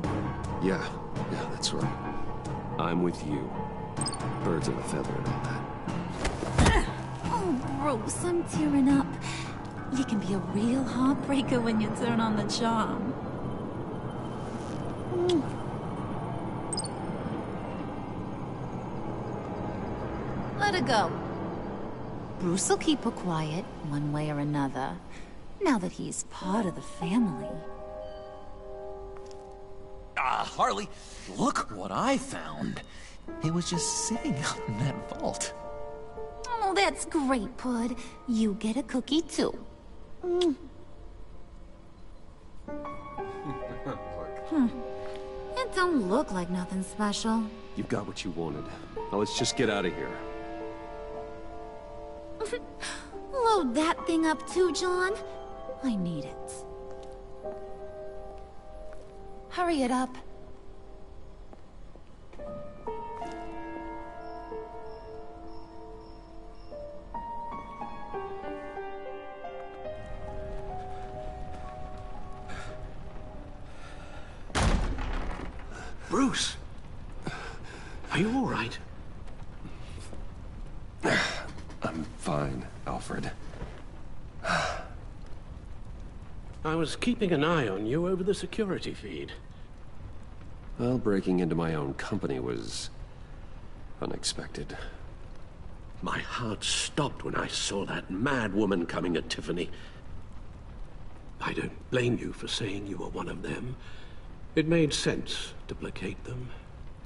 Yeah, that's right. I'm with you. Birds of a feather and all that. Oh, Bruce, I'm tearing up. You can be a real heartbreaker when you turn on the charm. Let her go. Bruce will keep her quiet, one way or another, now that he's part of the family. Harley, look what I found. It was just sitting out in that vault. Oh, that's great, Pud. You get a cookie, too. It don't look like nothing special. You've got what you wanted. Now let's just get out of here. Load that thing up too, John. I need it. Hurry it up. Bruce! Are you all right? I'm fine, Alfred. I was keeping an eye on you over the security feed. Well, breaking into my own company was unexpected. My heart stopped when I saw that mad woman coming at Tiffany. I don't blame you for saying you were one of them. It made sense to placate them,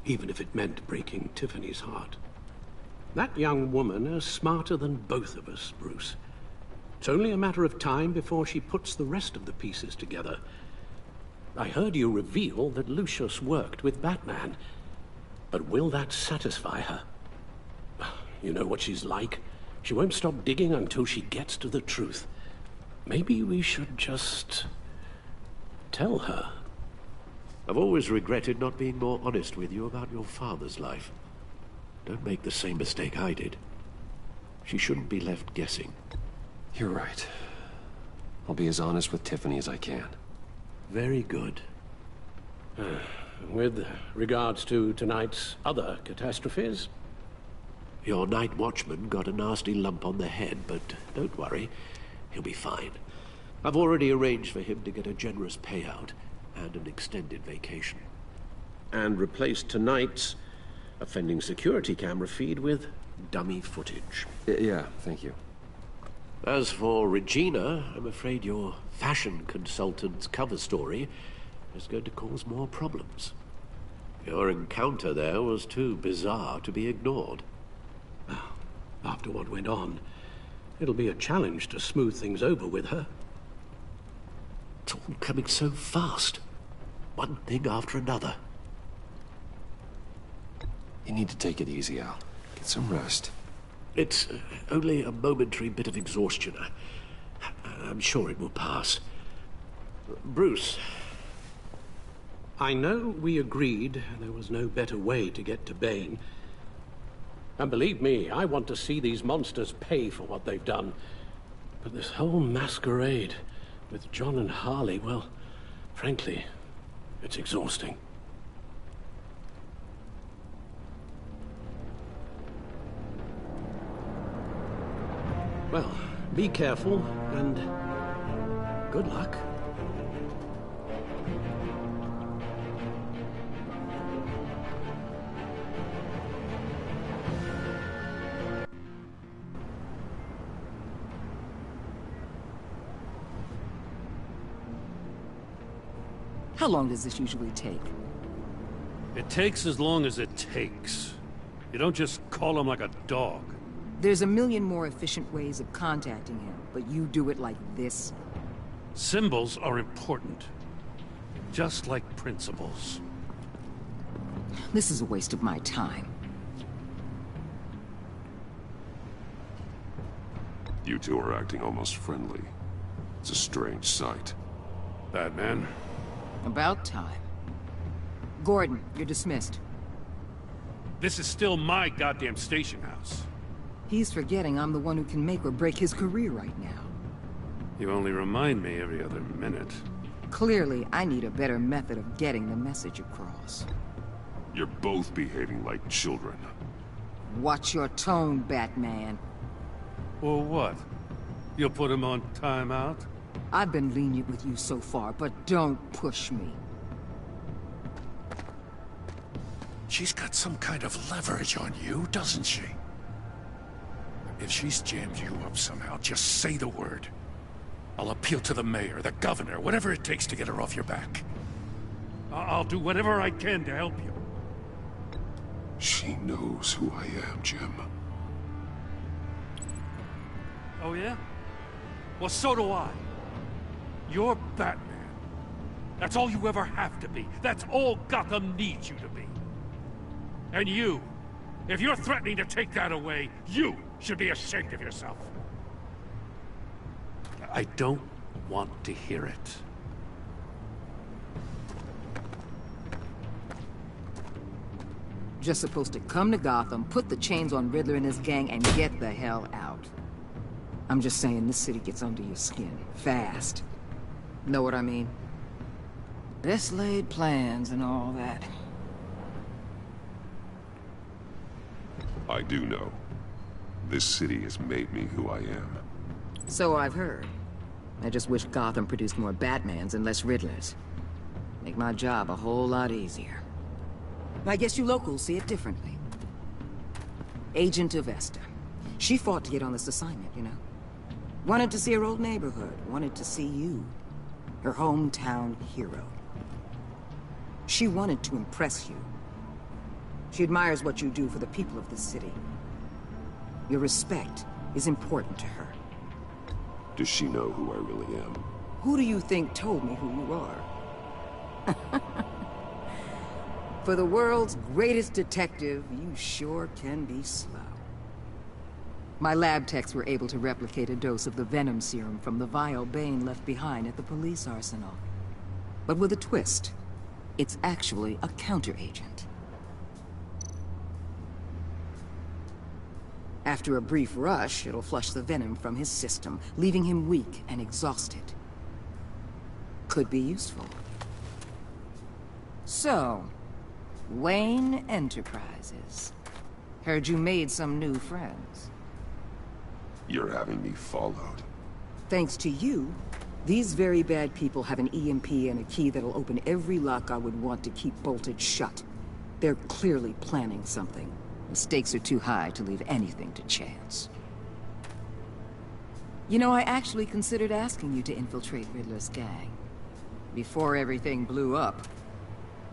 even if it meant breaking Tiffany's heart. That young woman is smarter than both of us, Bruce. It's only a matter of time before she puts the rest of the pieces together. I heard you reveal that Lucius worked with Batman. But will that satisfy her? You know what she's like. She won't stop digging until she gets to the truth. Maybe we should just tell her. I've always regretted not being more honest with you about your father's life. Don't make the same mistake I did. She shouldn't be left guessing. You're right. I'll be as honest with Tiffany as I can. Very good. With regards to tonight's other catastrophes? Your night watchman got a nasty lump on the head, but don't worry. He'll be fine. I've already arranged for him to get a generous payout and an extended vacation. And replaced tonight's offending security camera feed with dummy footage. Yeah, thank you. As for Regina, I'm afraid your fashion consultant's cover story is going to cause more problems. Your encounter there was too bizarre to be ignored. Well, after what went on, it'll be a challenge to smooth things over with her. It's all coming so fast. One thing after another. You need to take it easy, Al. Get some rest. It's only a momentary bit of exhaustion. I'm sure it will pass. Bruce. I know we agreed there was no better way to get to Bane. And believe me, I want to see these monsters pay for what they've done. But this whole masquerade with John and Harley, well, frankly, it's exhausting. Well, be careful, and good luck. How long does this usually take? It takes as long as it takes. You don't just call him like a dog. There's a million more efficient ways of contacting him, but you do it like this? Symbols are important. Just like principles. This is a waste of my time. You two are acting almost friendly. It's a strange sight. Batman? About time. Gordon, you're dismissed. This is still my goddamn station house. He's forgetting I'm the one who can make or break his career right now. You only remind me every other minute. Clearly, I need a better method of getting the message across. You're both behaving like children. Watch your tone, Batman. Or what? You'll put him on timeout? I've been lenient with you so far, but don't push me. She's got some kind of leverage on you, doesn't she? If she's jammed you up somehow, just say the word. I'll appeal to the mayor, the governor, whatever it takes to get her off your back. I'll do whatever I can to help you. She knows who I am, Jim. Oh yeah? Well, so do I. You're Batman. That's all you ever have to be. That's all Gotham needs you to be. And you, if you're threatening to take that away, you should be ashamed of yourself. I don't want to hear it. Just supposed to come to Gotham, put the chains on Riddler and his gang, and get the hell out. I'm just saying, this city gets under your skin. Fast. Know what I mean? Best laid plans and all that. I do know. This city has made me who I am. So I've heard. I just wish Gotham produced more Batmans and less Riddlers. Make my job a whole lot easier. I guess you locals see it differently. Agent Avesta. She fought to get on this assignment, you know? Wanted to see her old neighborhood. Wanted to see you. Her hometown hero. She wanted to impress you. She admires what you do for the people of this city. Your respect is important to her. Does she know who I really am? Who do you think told me who you are? For the world's greatest detective, you sure can be slow. My lab techs were able to replicate a dose of the venom serum from the vial Bane left behind at the police arsenal. But with a twist. It's actually a counter-agent. After a brief rush, it'll flush the venom from his system, leaving him weak and exhausted. Could be useful. So, Wayne Enterprises. Heard you made some new friends. You're having me followed. Thanks to you, these very bad people have an EMP and a key that'll open every lock I would want to keep bolted shut. They're clearly planning something. The stakes are too high to leave anything to chance. You know, I actually considered asking you to infiltrate Riddler's gang. Before everything blew up,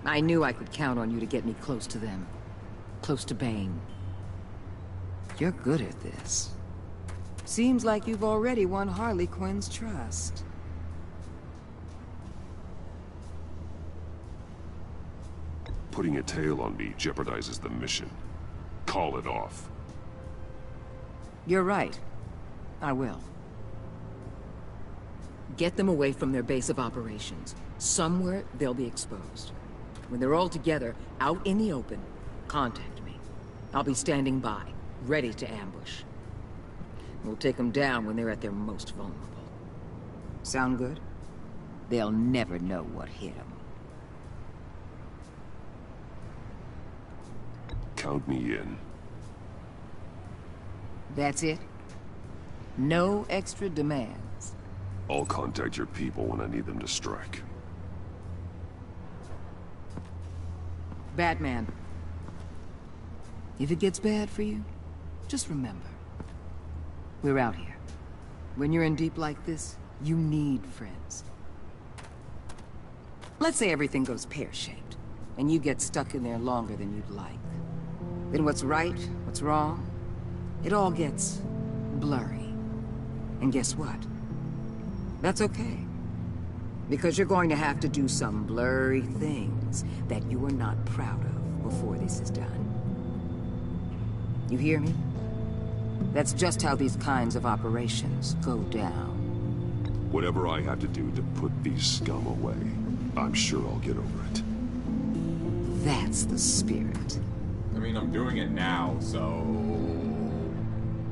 I knew I could count on you to get me close to them. Close to Bane. You're good at this. Seems like you've already won Harley Quinn's trust. Putting a tail on me jeopardizes the mission. Call it off. You're right. I will. Get them away from their base of operations. Somewhere they'll be exposed. When they're all together, out in the open, contact me. I'll be standing by, ready to ambush. We'll take them down when they're at their most vulnerable. Sound good? They'll never know what hit them. Count me in. That's it? No extra demands? I'll contact your people when I need them to strike. Batman. If it gets bad for you, just remember. We're out here. When you're in deep like this, you need friends. Let's say everything goes pear-shaped, and you get stuck in there longer than you'd like. Then what's right, what's wrong, it all gets blurry. And guess what? That's okay. Because you're going to have to do some blurry things that you are not proud of before this is done. You hear me? That's just how these kinds of operations go down. Whatever I have to do to put these scum away, I'm sure I'll get over it. That's the spirit. I mean, I'm doing it now, so...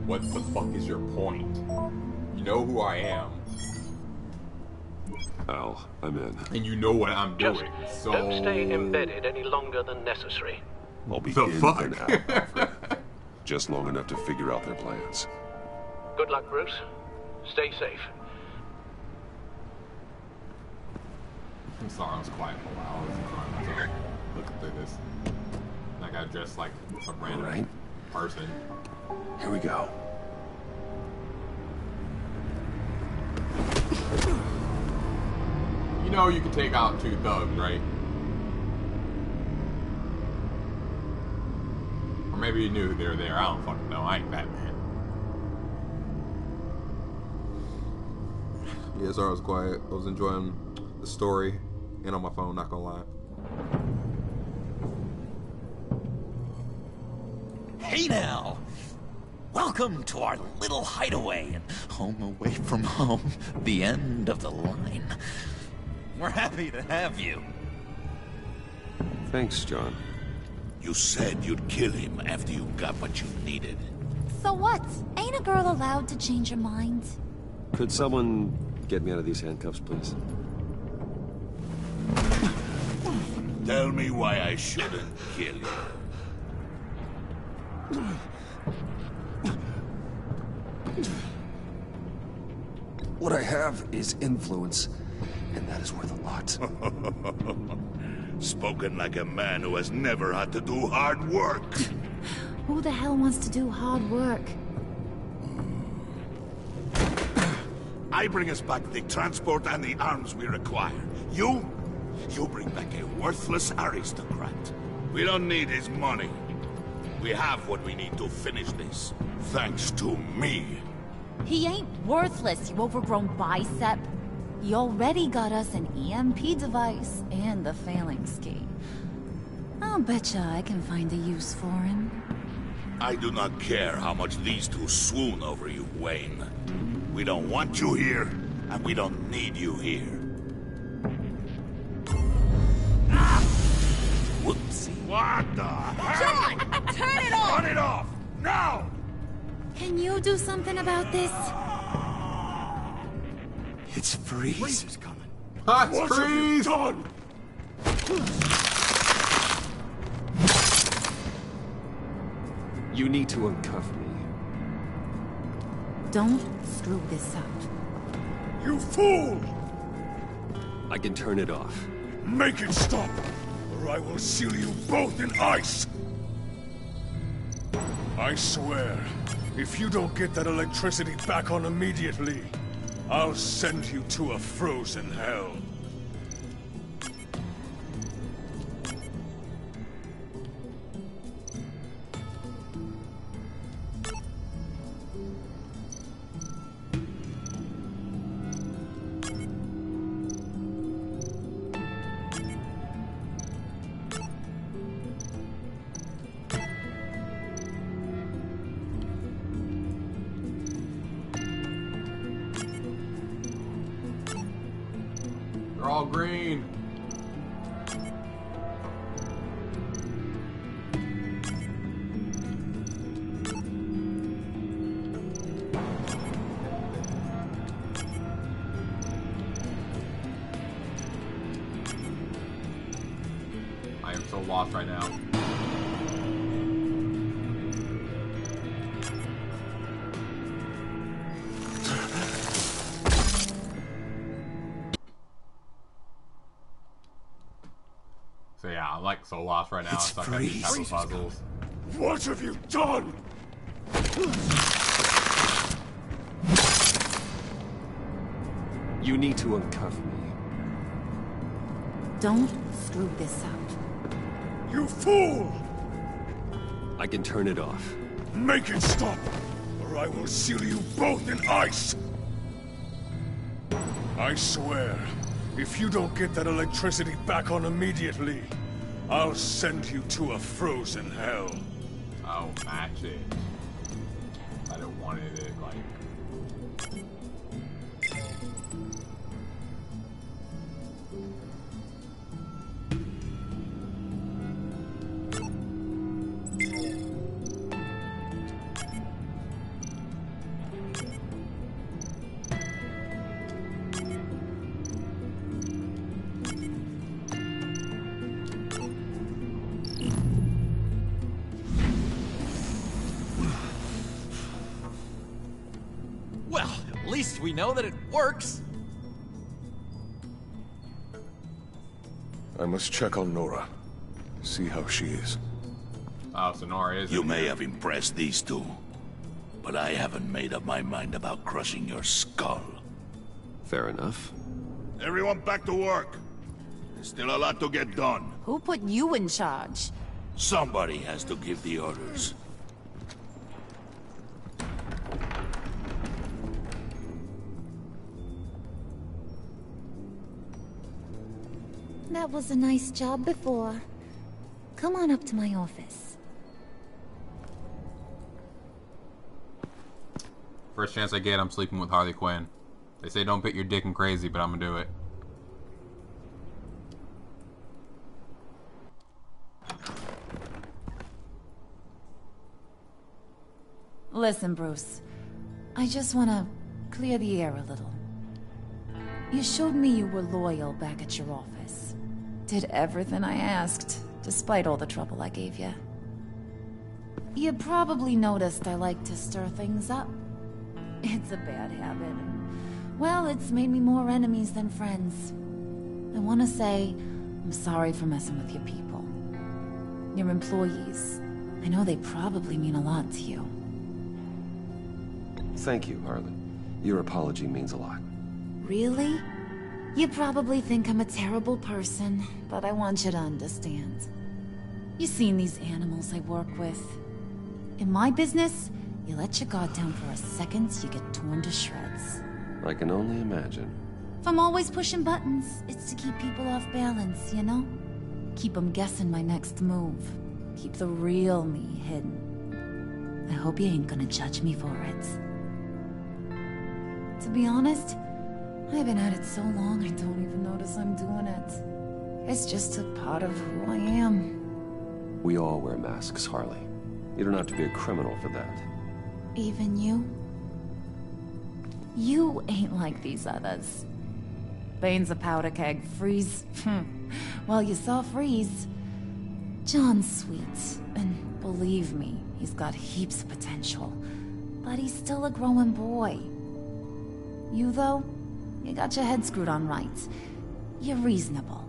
What the fuck is your point? You know who I am. Al, I'm in. And you know what I'm doing, so... Don't stay embedded any longer than necessary. I'll be The in fuck? for now, Alfred. Just long enough to figure out their plans. Good luck, Bruce. Stay safe. I'm sorry, I was quiet for a while. I was trying to look through this. I got dressed like some random person. Here we go. You know you can take out 2 thugs, right? Or maybe you knew they were there. I don't fucking know. I ain't Batman. Yeah, sorry I was quiet. I was enjoying the story and on my phone, not gonna lie. Hey now! Welcome to our little hideaway and home away from home, the end of the line. We're happy to have you. Thanks, John. You said you'd kill him after you got what you needed. So what? Ain't a girl allowed to change her mind? Could someone get me out of these handcuffs, please? Tell me why I shouldn't kill you. What I have is influence, and that is worth a lot. Spoken like a man who has never had to do hard work. Who the hell wants to do hard work? I bring us back the transport and the arms we require. You bring back a worthless aristocrat. We don't need his money. We have what we need to finish this. Thanks to me. He ain't worthless, you overgrown bicep. You already got us an EMP device and the phalanx key. I'll betcha I can find a use for him. I do not care how much these two swoon over you, Wayne. We don't want you here, and we don't need you here. Whoopsie. What the hell? John! Turn it off! Turn it off! Now! Can you do something about this? It's Freeze. Freeze is coming. Hot What have you done? You need to uncuff me. Don't screw this up. You fool! I can turn it off. Make it stop, or I will seal you both in ice! I swear, If you don't get that electricity back on immediately, I'll send you to a frozen hell. They're all green. I am so lost right now. So yeah, I'm like so lost right now. It's stuck at these type of puzzles. What have you done? You need to uncuff me. Don't screw this up. You fool! I can turn it off. Make it stop, or I will seal you both in ice! I swear, if you don't get that electricity back on immediately, I'll send you to a frozen hell. Oh, match it. I don't want it like... Well, at least we know that it works. I must check on Nora. See how she is. Oh, so Nora is... You may have impressed these two, but I haven't made up my mind about crushing your skull. Fair enough. Everyone back to work. There's still a lot to get done. Who put you in charge? Somebody has to give the orders. That was a nice job before. Come on up to my office. First chance I get, I'm sleeping with Harley Quinn. They say don't put your dick in crazy, but I'm gonna do it. Listen, Bruce. I just want to clear the air a little. You showed me you were loyal back at your office. Did everything I asked, despite all the trouble I gave you. You probably noticed I like to stir things up. It's a bad habit, and, well, it's made me more enemies than friends. I want to say I'm sorry for messing with your people. Your employees. I know they probably mean a lot to you. Thank you, Harley. Your apology means a lot. Really? You probably think I'm a terrible person, but I want you to understand. You've seen these animals I work with. In my business, you let your guard down for a second, you get torn to shreds. I can only imagine. If I'm always pushing buttons, it's to keep people off balance, you know? Keep them guessing my next move. Keep the real me hidden. I hope you ain't gonna judge me for it. To be honest, I've been at it so long I don't even notice I'm doing it. It's just a part of who I am. We all wear masks, Harley. You don't have to be a criminal for that. Even you? You ain't like these others. Bane's a powder keg. Freeze. Well, you saw Freeze. John's sweet, and believe me, he's got heaps of potential. But he's still a growing boy. You, though, you got your head screwed on right. You're reasonable.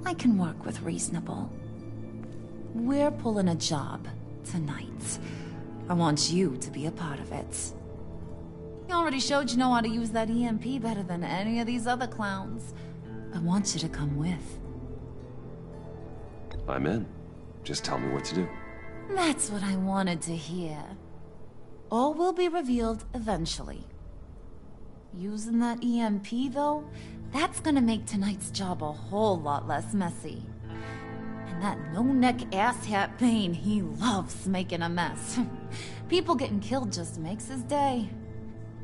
I can work with reasonable. We're pulling a job tonight. I want you to be a part of it. You already showed you know how to use that EMP better than any of these other clowns. I want you to come with. I'm in. Just tell me what to do. That's what I wanted to hear. All will be revealed eventually. Using that EMP, though, that's gonna make tonight's job a whole lot less messy. And that no-neck asshat Bane, he loves making a mess. People getting killed just makes his day.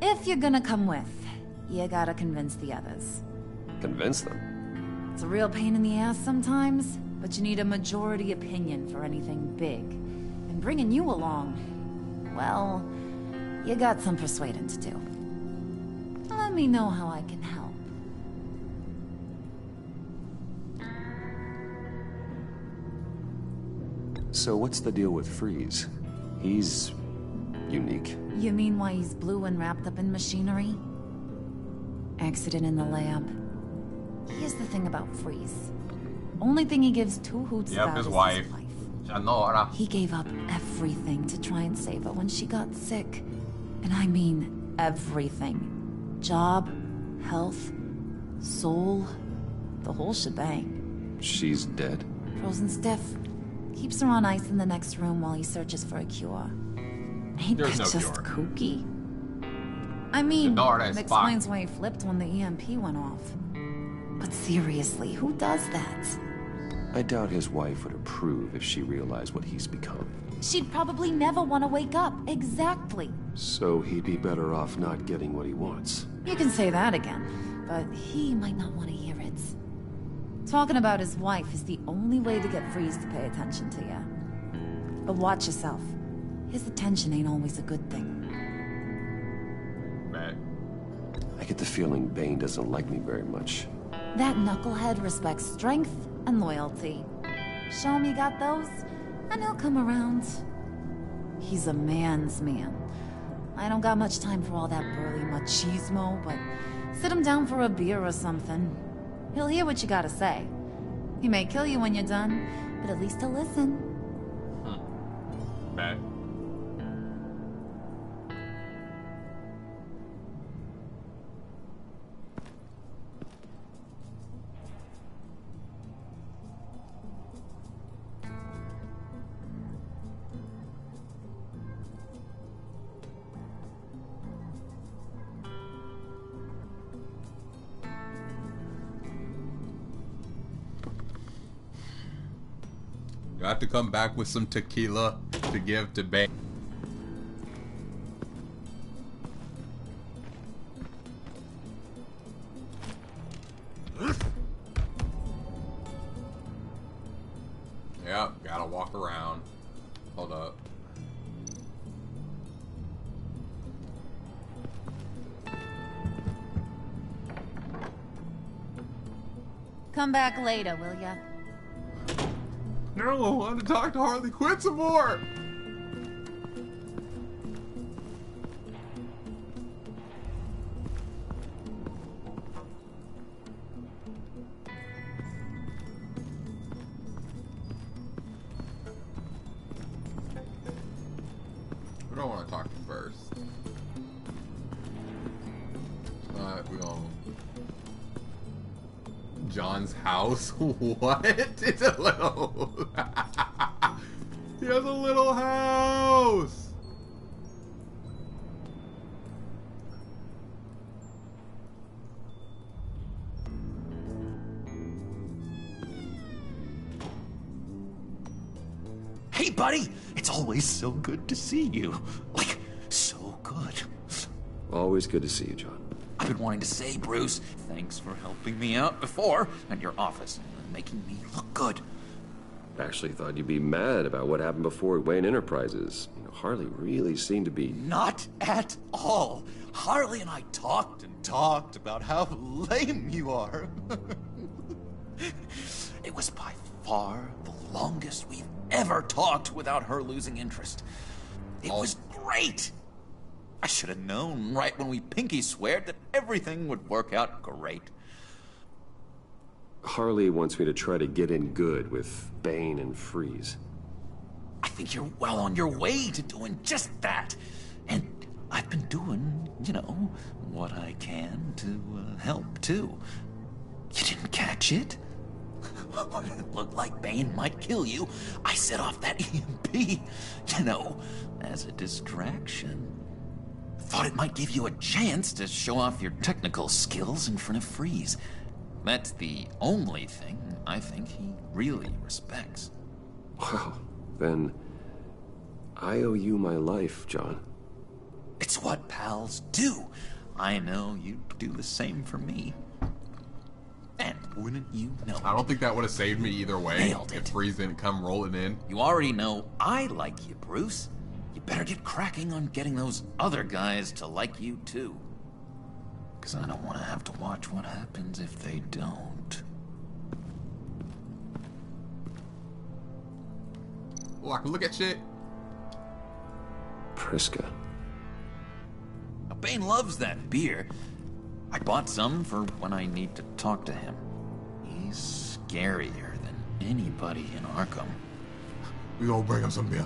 If you're gonna come with, you gotta convince the others. Convince them? It's a real pain in the ass sometimes, but you need a majority opinion for anything big. And bringing you along, well, you got some persuading to do. Let me know how I can help. So what's the deal with Freeze? He's unique. You mean why he's blue and wrapped up in machinery? Accident in the lab. Here's the thing about Freeze. Only thing he gives two hoots about his is wife. his wife. Janora. He gave up everything to try and save her when she got sick. And I mean everything. Job, health, soul, the whole shebang. She's dead? Frozen stiff. Keeps her on ice in the next room while he searches for a cure. Ain't There's that no just cure. kooky? I mean, Janora is it explains why he flipped when the EMP went off. But seriously, who does that? I doubt his wife would approve if she realized what he's become. She'd probably never want to wake up. Exactly. So he'd be better off not getting what he wants. You can say that again, but he might not want to hear it. Talking about his wife is the only way to get Freeze to pay attention to you. But watch yourself. His attention ain't always a good thing. I get the feeling Bane doesn't like me very much. That knucklehead respects strength and loyalty. Show him you got those, and he'll come around. He's a man's man. I don't got much time for all that burly machismo, but sit him down for a beer or something. He'll hear what you gotta say. He may kill you when you're done, but at least he'll listen. Bet. Got to come back with some tequila to give to Bane. Yep, gotta walk around. Hold up. Come back later, will ya? No, I want to talk to Harley Quinn some more. Who do I want to talk to first? We gonna John's house? What? It's a little... He has a little house! Hey, buddy! It's always so good to see you. Like, so good. Always good to see you, John. I've been wanting to say, Bruce, thanks for helping me out before, and your office, making me look good. Actually thought you'd be mad about what happened before Wayne Enterprises. You know, Harley really seemed to be... Not at all. Harley and I talked and talked about how lame you are. It was by far the longest we've ever talked without her losing interest. It was great. I should have known right when we pinky sweared that everything would work out great. Harley wants me to try to get in good with Bane and Freeze. I think you're well on your way to doing just that. And I've been doing, you know, what I can to help, too. You didn't catch it? When it looked like Bane might kill you, I set off that EMP, you know, as a distraction. Thought it might give you a chance to show off your technical skills in front of Freeze. That's the only thing I think he really respects. Wow, then I owe you my life, John. It's what pals do. I know you'd do the same for me. And wouldn't you know? I don't think that would have saved me either way. Nailed it. If Freeze didn't come rolling in. You already know I like you, Bruce. You better get cracking on getting those other guys to like you too. Because I don't want to have to watch what happens if they don't. Oh, I can look at shit. Priska. Bane loves that beer. I bought some for when I need to talk to him. He's scarier than anybody in Arkham. We gonna bring him some beer.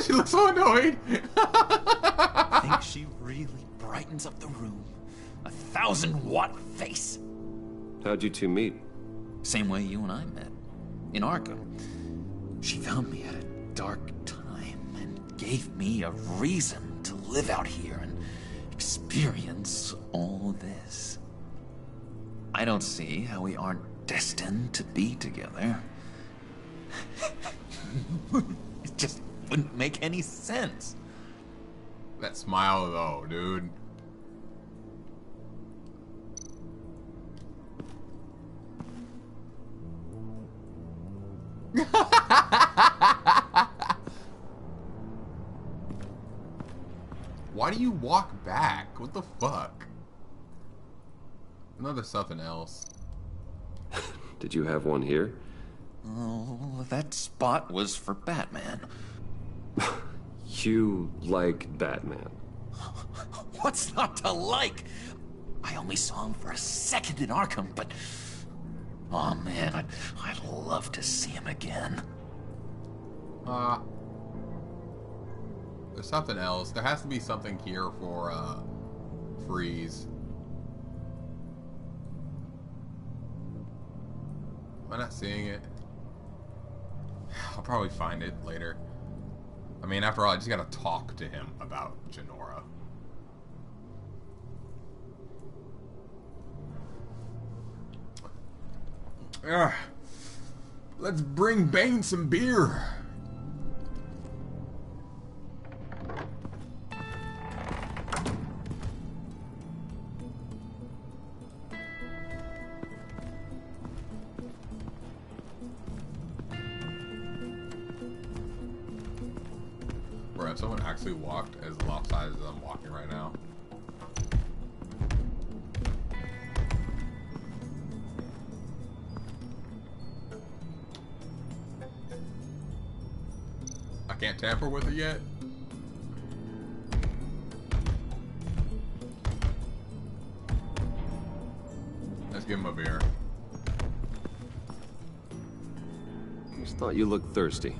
She looks so annoyed. I think she really brightens up the room. 1,000-watt face. How'd you two meet? Same way you and I met. In Arkham. She found me at a dark time and gave me a reason to live out here and experience all this. I don't see how we aren't destined to be together. It just wouldn't make any sense. That smile though, dude. Why do you walk back? What the fuck? Another something else. Did you have one here? Oh, that spot was for Batman. You like Batman? What's not to like? I only saw him for a second in Arkham, but... oh man, I'd love to see him again. There's something else. There has to be something here for, Freeze. Am I not seeing it? I'll probably find it later. I mean, after all, I just gotta talk to him about Genora. Let's bring Bane some beer. Bro, if someone actually walked as lopsided as I'm walking right now. I can't tamper with it yet. Let's give him a beer. Just thought you looked thirsty.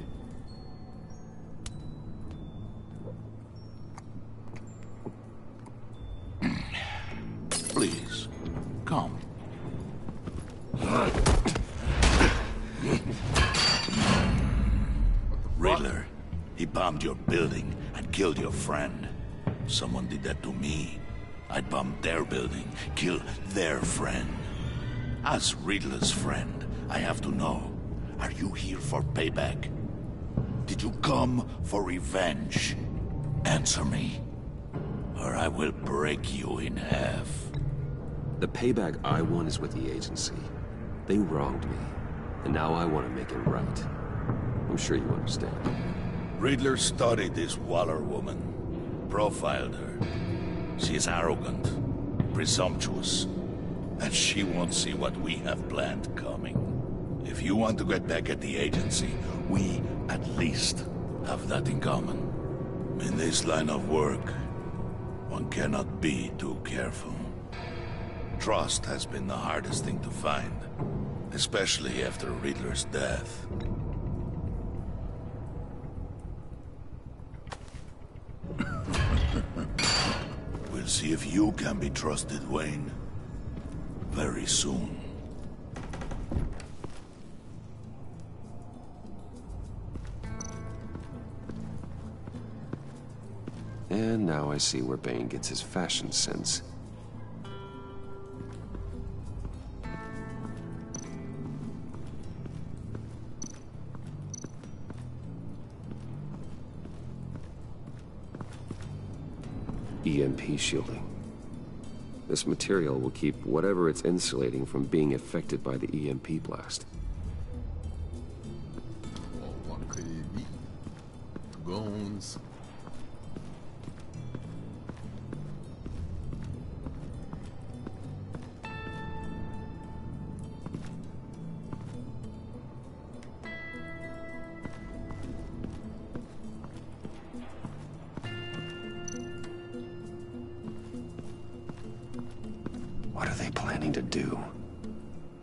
Please, come. Riddler, he bombed your building and killed your friend. Someone did that to me. I'd bomb their building, kill their friend. As Riddler's friend, I have to know, are you here for payback? Did you come for revenge? Answer me, or I will break you in half. The payback I want is with the agency. They wronged me, and now I want to make it right. I'm sure you understand. Riddler studied this Waller woman, profiled her. She is arrogant, presumptuous, and she won't see what we have planned coming. If you want to get back at the agency, we at least have that in common. In this line of work, one cannot be too careful. Trust has been the hardest thing to find, especially after Riddler's death. We'll see if you can be trusted, Wayne. Very soon. And now I see where Bane gets his fashion sense. EMP shielding. This material will keep whatever it's insulating from being affected by the EMP blast. Well, what could it be? Goons. What are they planning to do?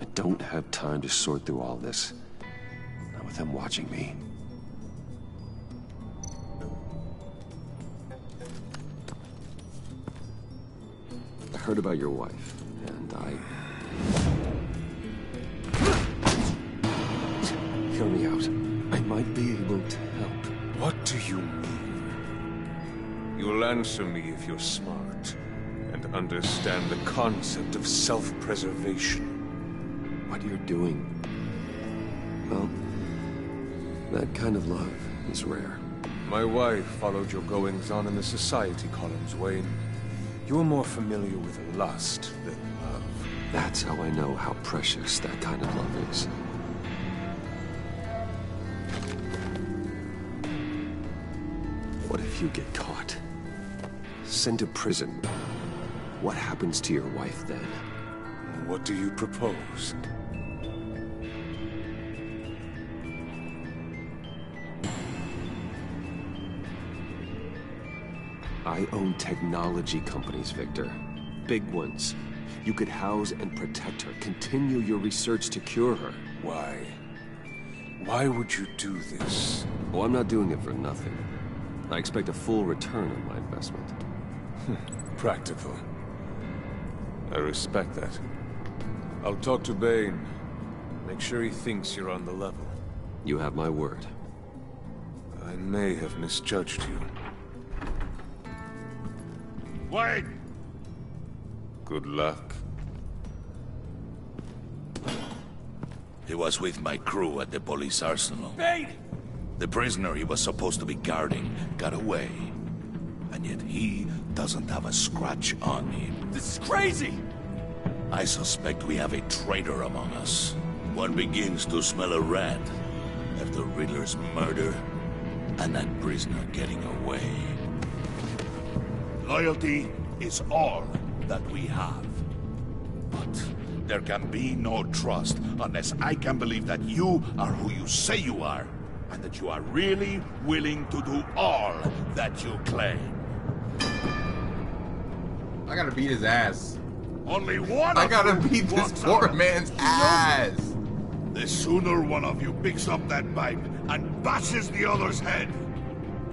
I don't have time to sort through all this. Not with them watching me. I heard about your wife, and Hear me out. I might be able to help. What do you mean? You'll answer me if you're smart and understand the concept of self-preservation. What you're doing, well, that kind of love is rare. My wife followed your goings-on in the society columns, Wayne. You're more familiar with lust than love. That's how I know how precious that kind of love is. What if you get caught? Sent to prison? What happens to your wife then? What do you propose? I own technology companies, Victor. Big ones. You could house and protect her, continue your research to cure her. Why? Why would you do this? Oh, I'm not doing it for nothing. I expect a full return on my investment. Practical. I respect that. I'll talk to Bane. Make sure he thinks you're on the level. You have my word. I may have misjudged you. Wait! Good luck. He was with my crew at the police arsenal. Bane! The prisoner he was supposed to be guarding got away. And yet he doesn't have a scratch on him. This is crazy! I suspect we have a traitor among us. One begins to smell a rat after Riddler's murder and that prisoner getting away. Loyalty is all that we have. But there can be no trust unless I can believe that you are who you say you are, and that you are really willing to do all that you claim. I gotta beat his ass. Only one I gotta beat this poor man's ass. The sooner one of you picks up that pipe and bashes the other's head,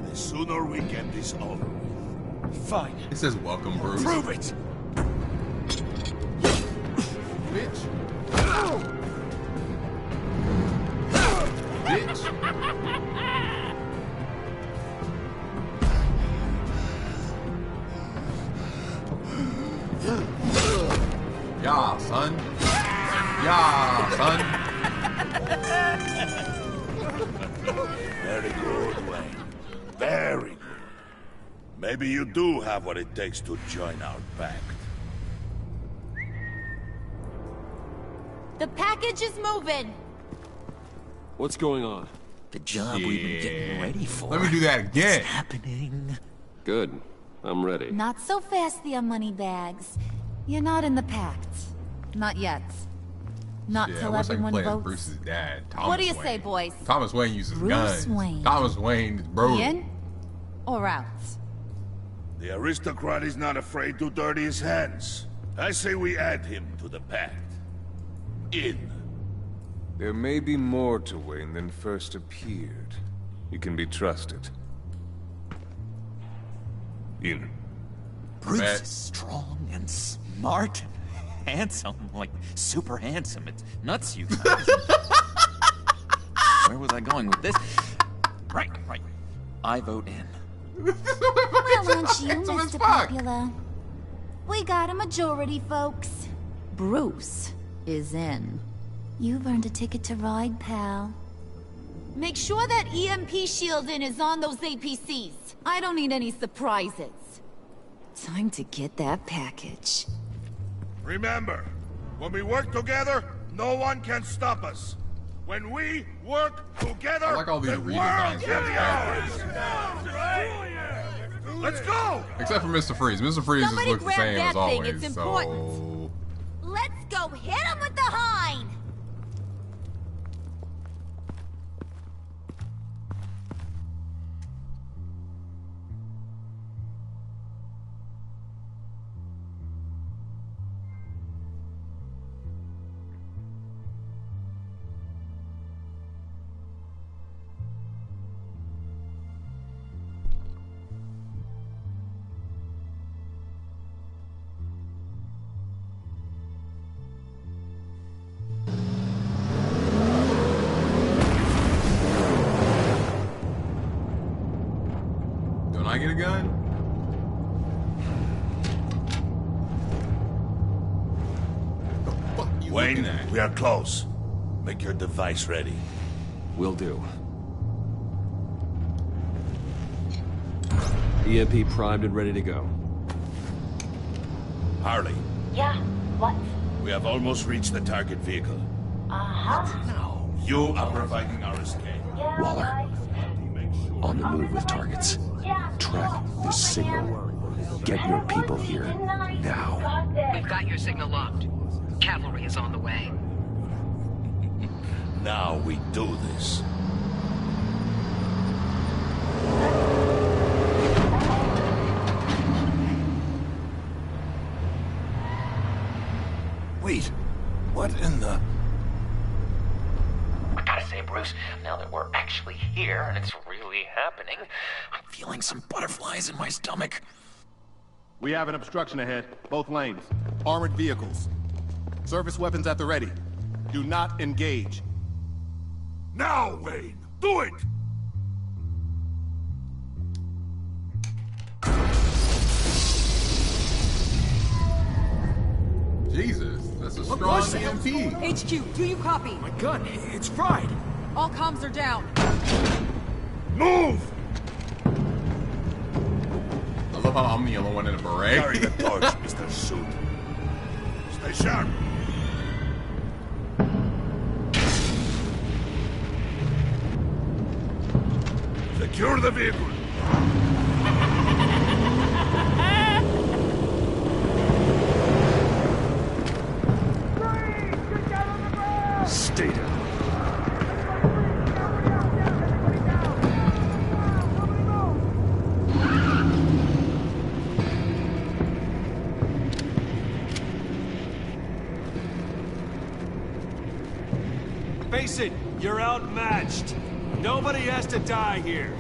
the sooner we get this over with. Fine. It says welcome, Bruce. Prove it! Bitch. Bitch. Yeah, son. Yeah, son. Very good, Wayne. Very good. Maybe you do have what it takes to join our pact. The package is moving. What's going on? The job we've been getting ready for. Let me do that again. It's happening. Good. I'm ready. Not so fast, the moneybags. You're not in the pact. Not yet. Not Yeah, till I wish I could everyone play as votes. Bruce's dad, Thomas What do you Wayne. say, boys? Thomas Wayne uses Bruce guns. Wayne. Thomas Wayne is brutal. In or out? The aristocrat is not afraid to dirty his hands. I say we add him to the pact. In. There may be more to Wayne than first appeared. He can be trusted. In. Bruce is strong and smart and handsome. Like, super handsome. It's nuts, you guys. Where was I going with this? Right. I vote in. Well, aren't you, Mr. Popular? We got a majority, folks. Bruce is in. You've earned a ticket to ride, pal. Make sure that EMP shielding is on those APCs. I don't need any surprises. Time to get that package. Remember, when we work together, no one can stop us. When we work together, I like all these the redesigns. world can be ours. Let's go! Except for Mr. Freeze. Mr. Freeze just looks the same as always. It's so Let's go hit him with the hind! don't I get a gun? Wayne, we are close. Make your device ready. Will do. EMP primed and ready to go. Harley. Yeah, what? We have almost reached the target vehicle. Uh-huh. You are providing our escape. Yeah, Waller. On the move with targets. Track this signal. Get your people here. Now. We've got your signal locked. Cavalry is on the way. Now we do this. Wait, what in the... I gotta say, Bruce, now that we're actually here and it's really happening, I'm feeling some butterflies in my stomach. We have an obstruction ahead, both lanes. Armored vehicles. Service weapons at the ready. Do not engage. Now, Wayne! Do it! Jesus, that's a strong EMP. HQ, do you copy? My gun, it's fried. All comms are down. Move! I love how I'm the only one in a beret. Carry the torch, Mr. Suit. Stay sharp. Secure the vehicle. Stay down. Face it, you're outmatched. Nobody has to die here.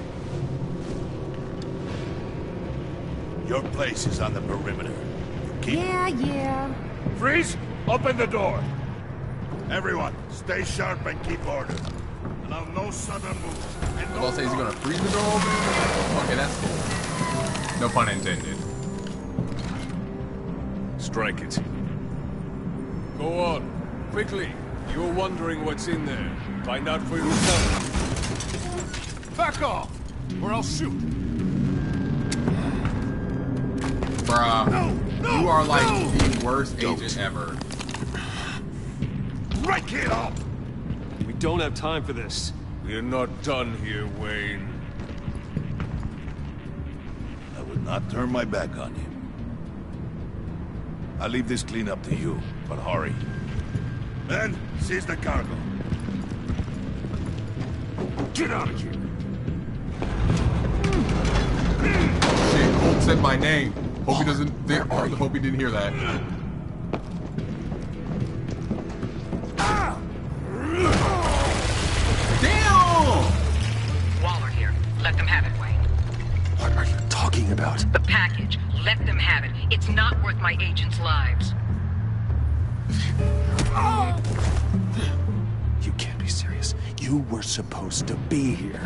Your place is on the perimeter. Yeah. Freeze! Open the door! Everyone, stay sharp and keep order. Allow no sudden moves. And I was about to say, is he gonna freeze the door open? Okay, that's cool. No pun intended. Strike it. Go on. Quickly. You're wondering what's in there. Find out for yourself. Back off, or I'll shoot. Bruh, you are like the worst agent ever. Right, kid up! We don't have time for this. We're not done here, Wayne. I would not turn my back on you. I'll leave this cleanup to you, but hurry. Men, seize the cargo. Get out of here! Shit, Colt said my name. Hope he doesn't. Hope he didn't hear that. talking about? The package. Let them have it. It's not worth my agents' lives. You can't be serious. You were supposed to be here.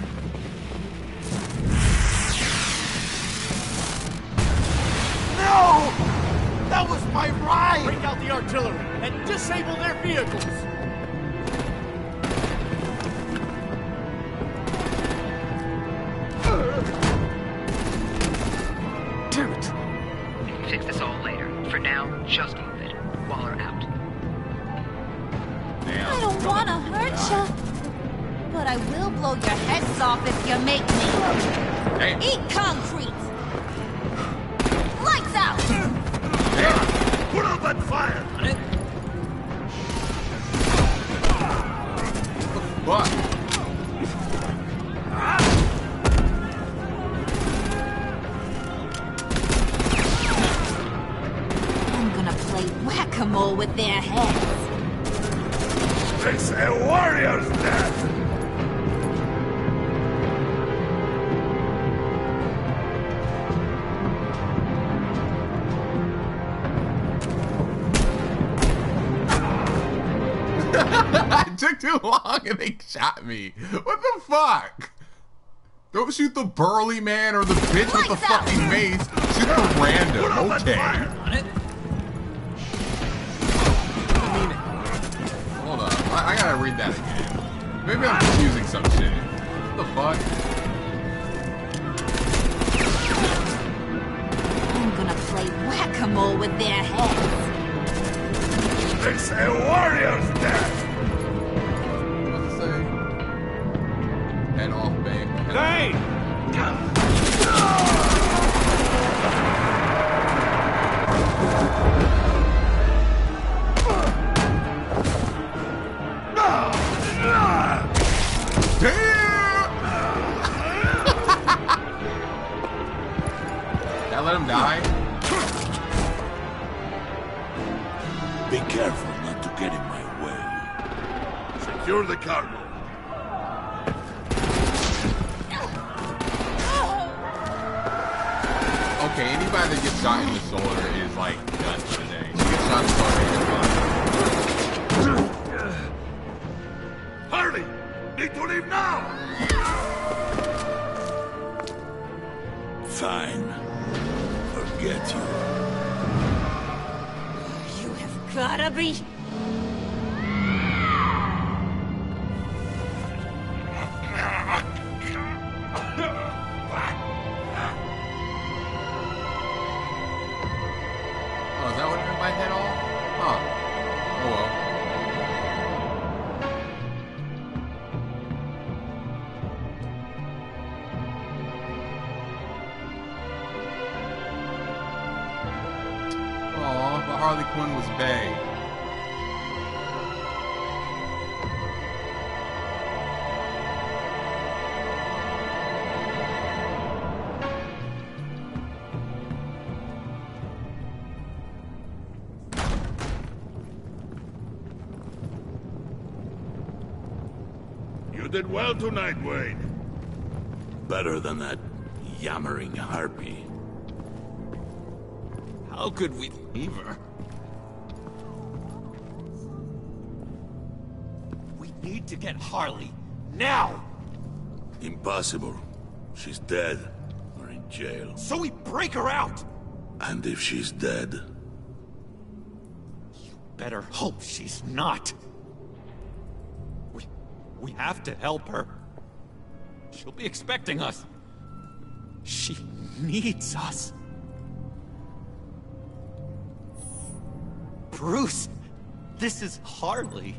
No! That was my ride! Break out the artillery and disable their vehicles! Damn it! We can fix this all later. For now, just move it. Waller out. I don't want to hurt you, but I will blow your heads off if you make me. Damn. Eat concrete! Lights out! Put up that fire! What? I'm gonna play whack-a-mole with their heads. It's a warrior's death! It took too long and they shot me. What the fuck? Don't shoot the burly man or the bitch with the fucking mace. Shoot the random. Okay. Hold up. I gotta read that again. Maybe I'm confusing some shit. What the fuck? I'm gonna play whack-a-mole with their heads. It's a warrior's death! What's it say? Head off, babe. Hey! That let him die? Be careful not to get in my way. Secure the cargo. Okay, anybody that gets shot in the shoulder is like done for the day. You get shot in the shoulder, it's fine. Hurry! Need to leave now! Fine. Forget you. You have gotta be... Oh, is that what hit my head off? Huh. Oh well. Aw, but Harley Quinn was bae. You did well tonight, Wade. Better than that yammering harpy. How could we leave her? We need to get Harley. Now! Impossible. She's dead. Or in jail. So we break her out! And if she's dead... Better hope she's not. We have to help her. She'll be expecting us. She needs us. Bruce, this is Harley.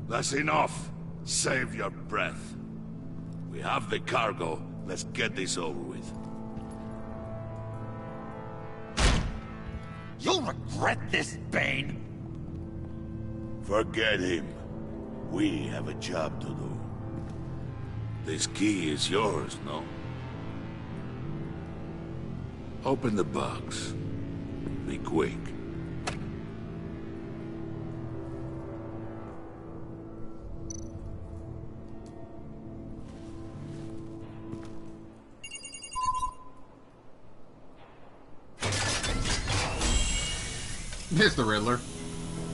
That's enough. Save your breath. We have the cargo. Let's get this over with. You'll regret this, Bane! Forget him. We have a job to do. This key is yours, no? Open the box. Be quick. There's the Riddler.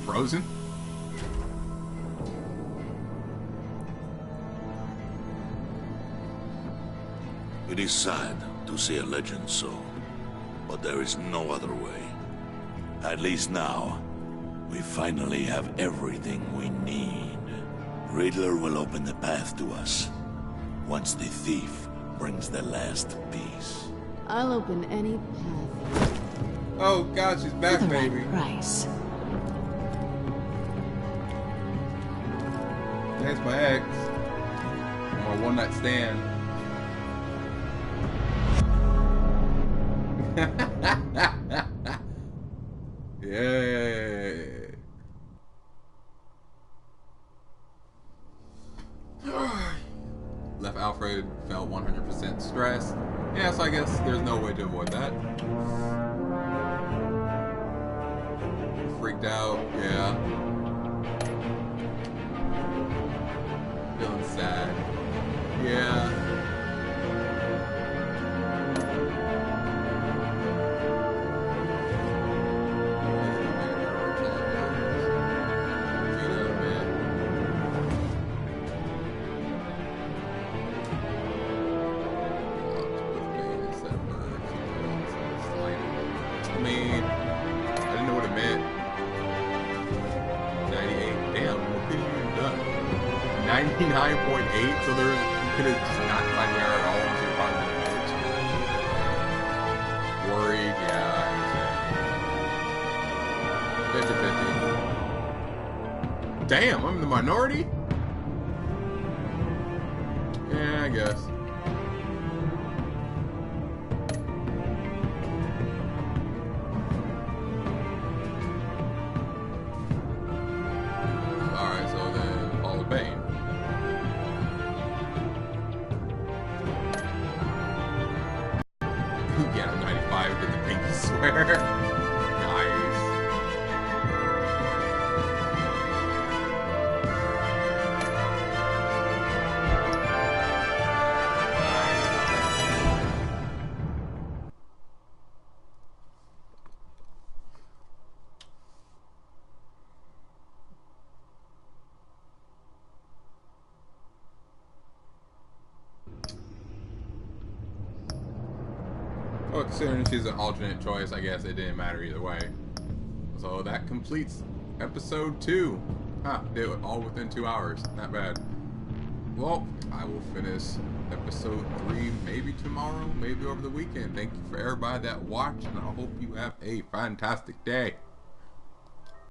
Frozen. It is sad to see a legend so, but there is no other way. At least now, we finally have everything we need. Riddler will open the path to us, once the thief brings the last piece. I'll open any path. Oh God, she's back, for the baby. Right price. That's my ex. My one night stand. Yeah. Left Alfred, felt 100% stressed. Yeah, so I guess there's no way to avoid that. Freaked out, yeah. Feeling sad. Yeah. I mean, I didn't know what it meant. 98. Damn, what could you have done? 99.8, so there could have just not find error at all, so you're probably gonna bitch. Worried, yeah, I understand. 50-50. Damn, I'm in the minority? Yeah, I guess. Yeah, 95 with the pinky swear. Nice. Well, considering she's an alternate choice, I guess it didn't matter either way. So that completes episode 2. Did it all within 2 hours. Not bad. Well, I will finish episode 3 maybe tomorrow, maybe over the weekend. Thank you for everybody that watched, and I hope you have a fantastic day.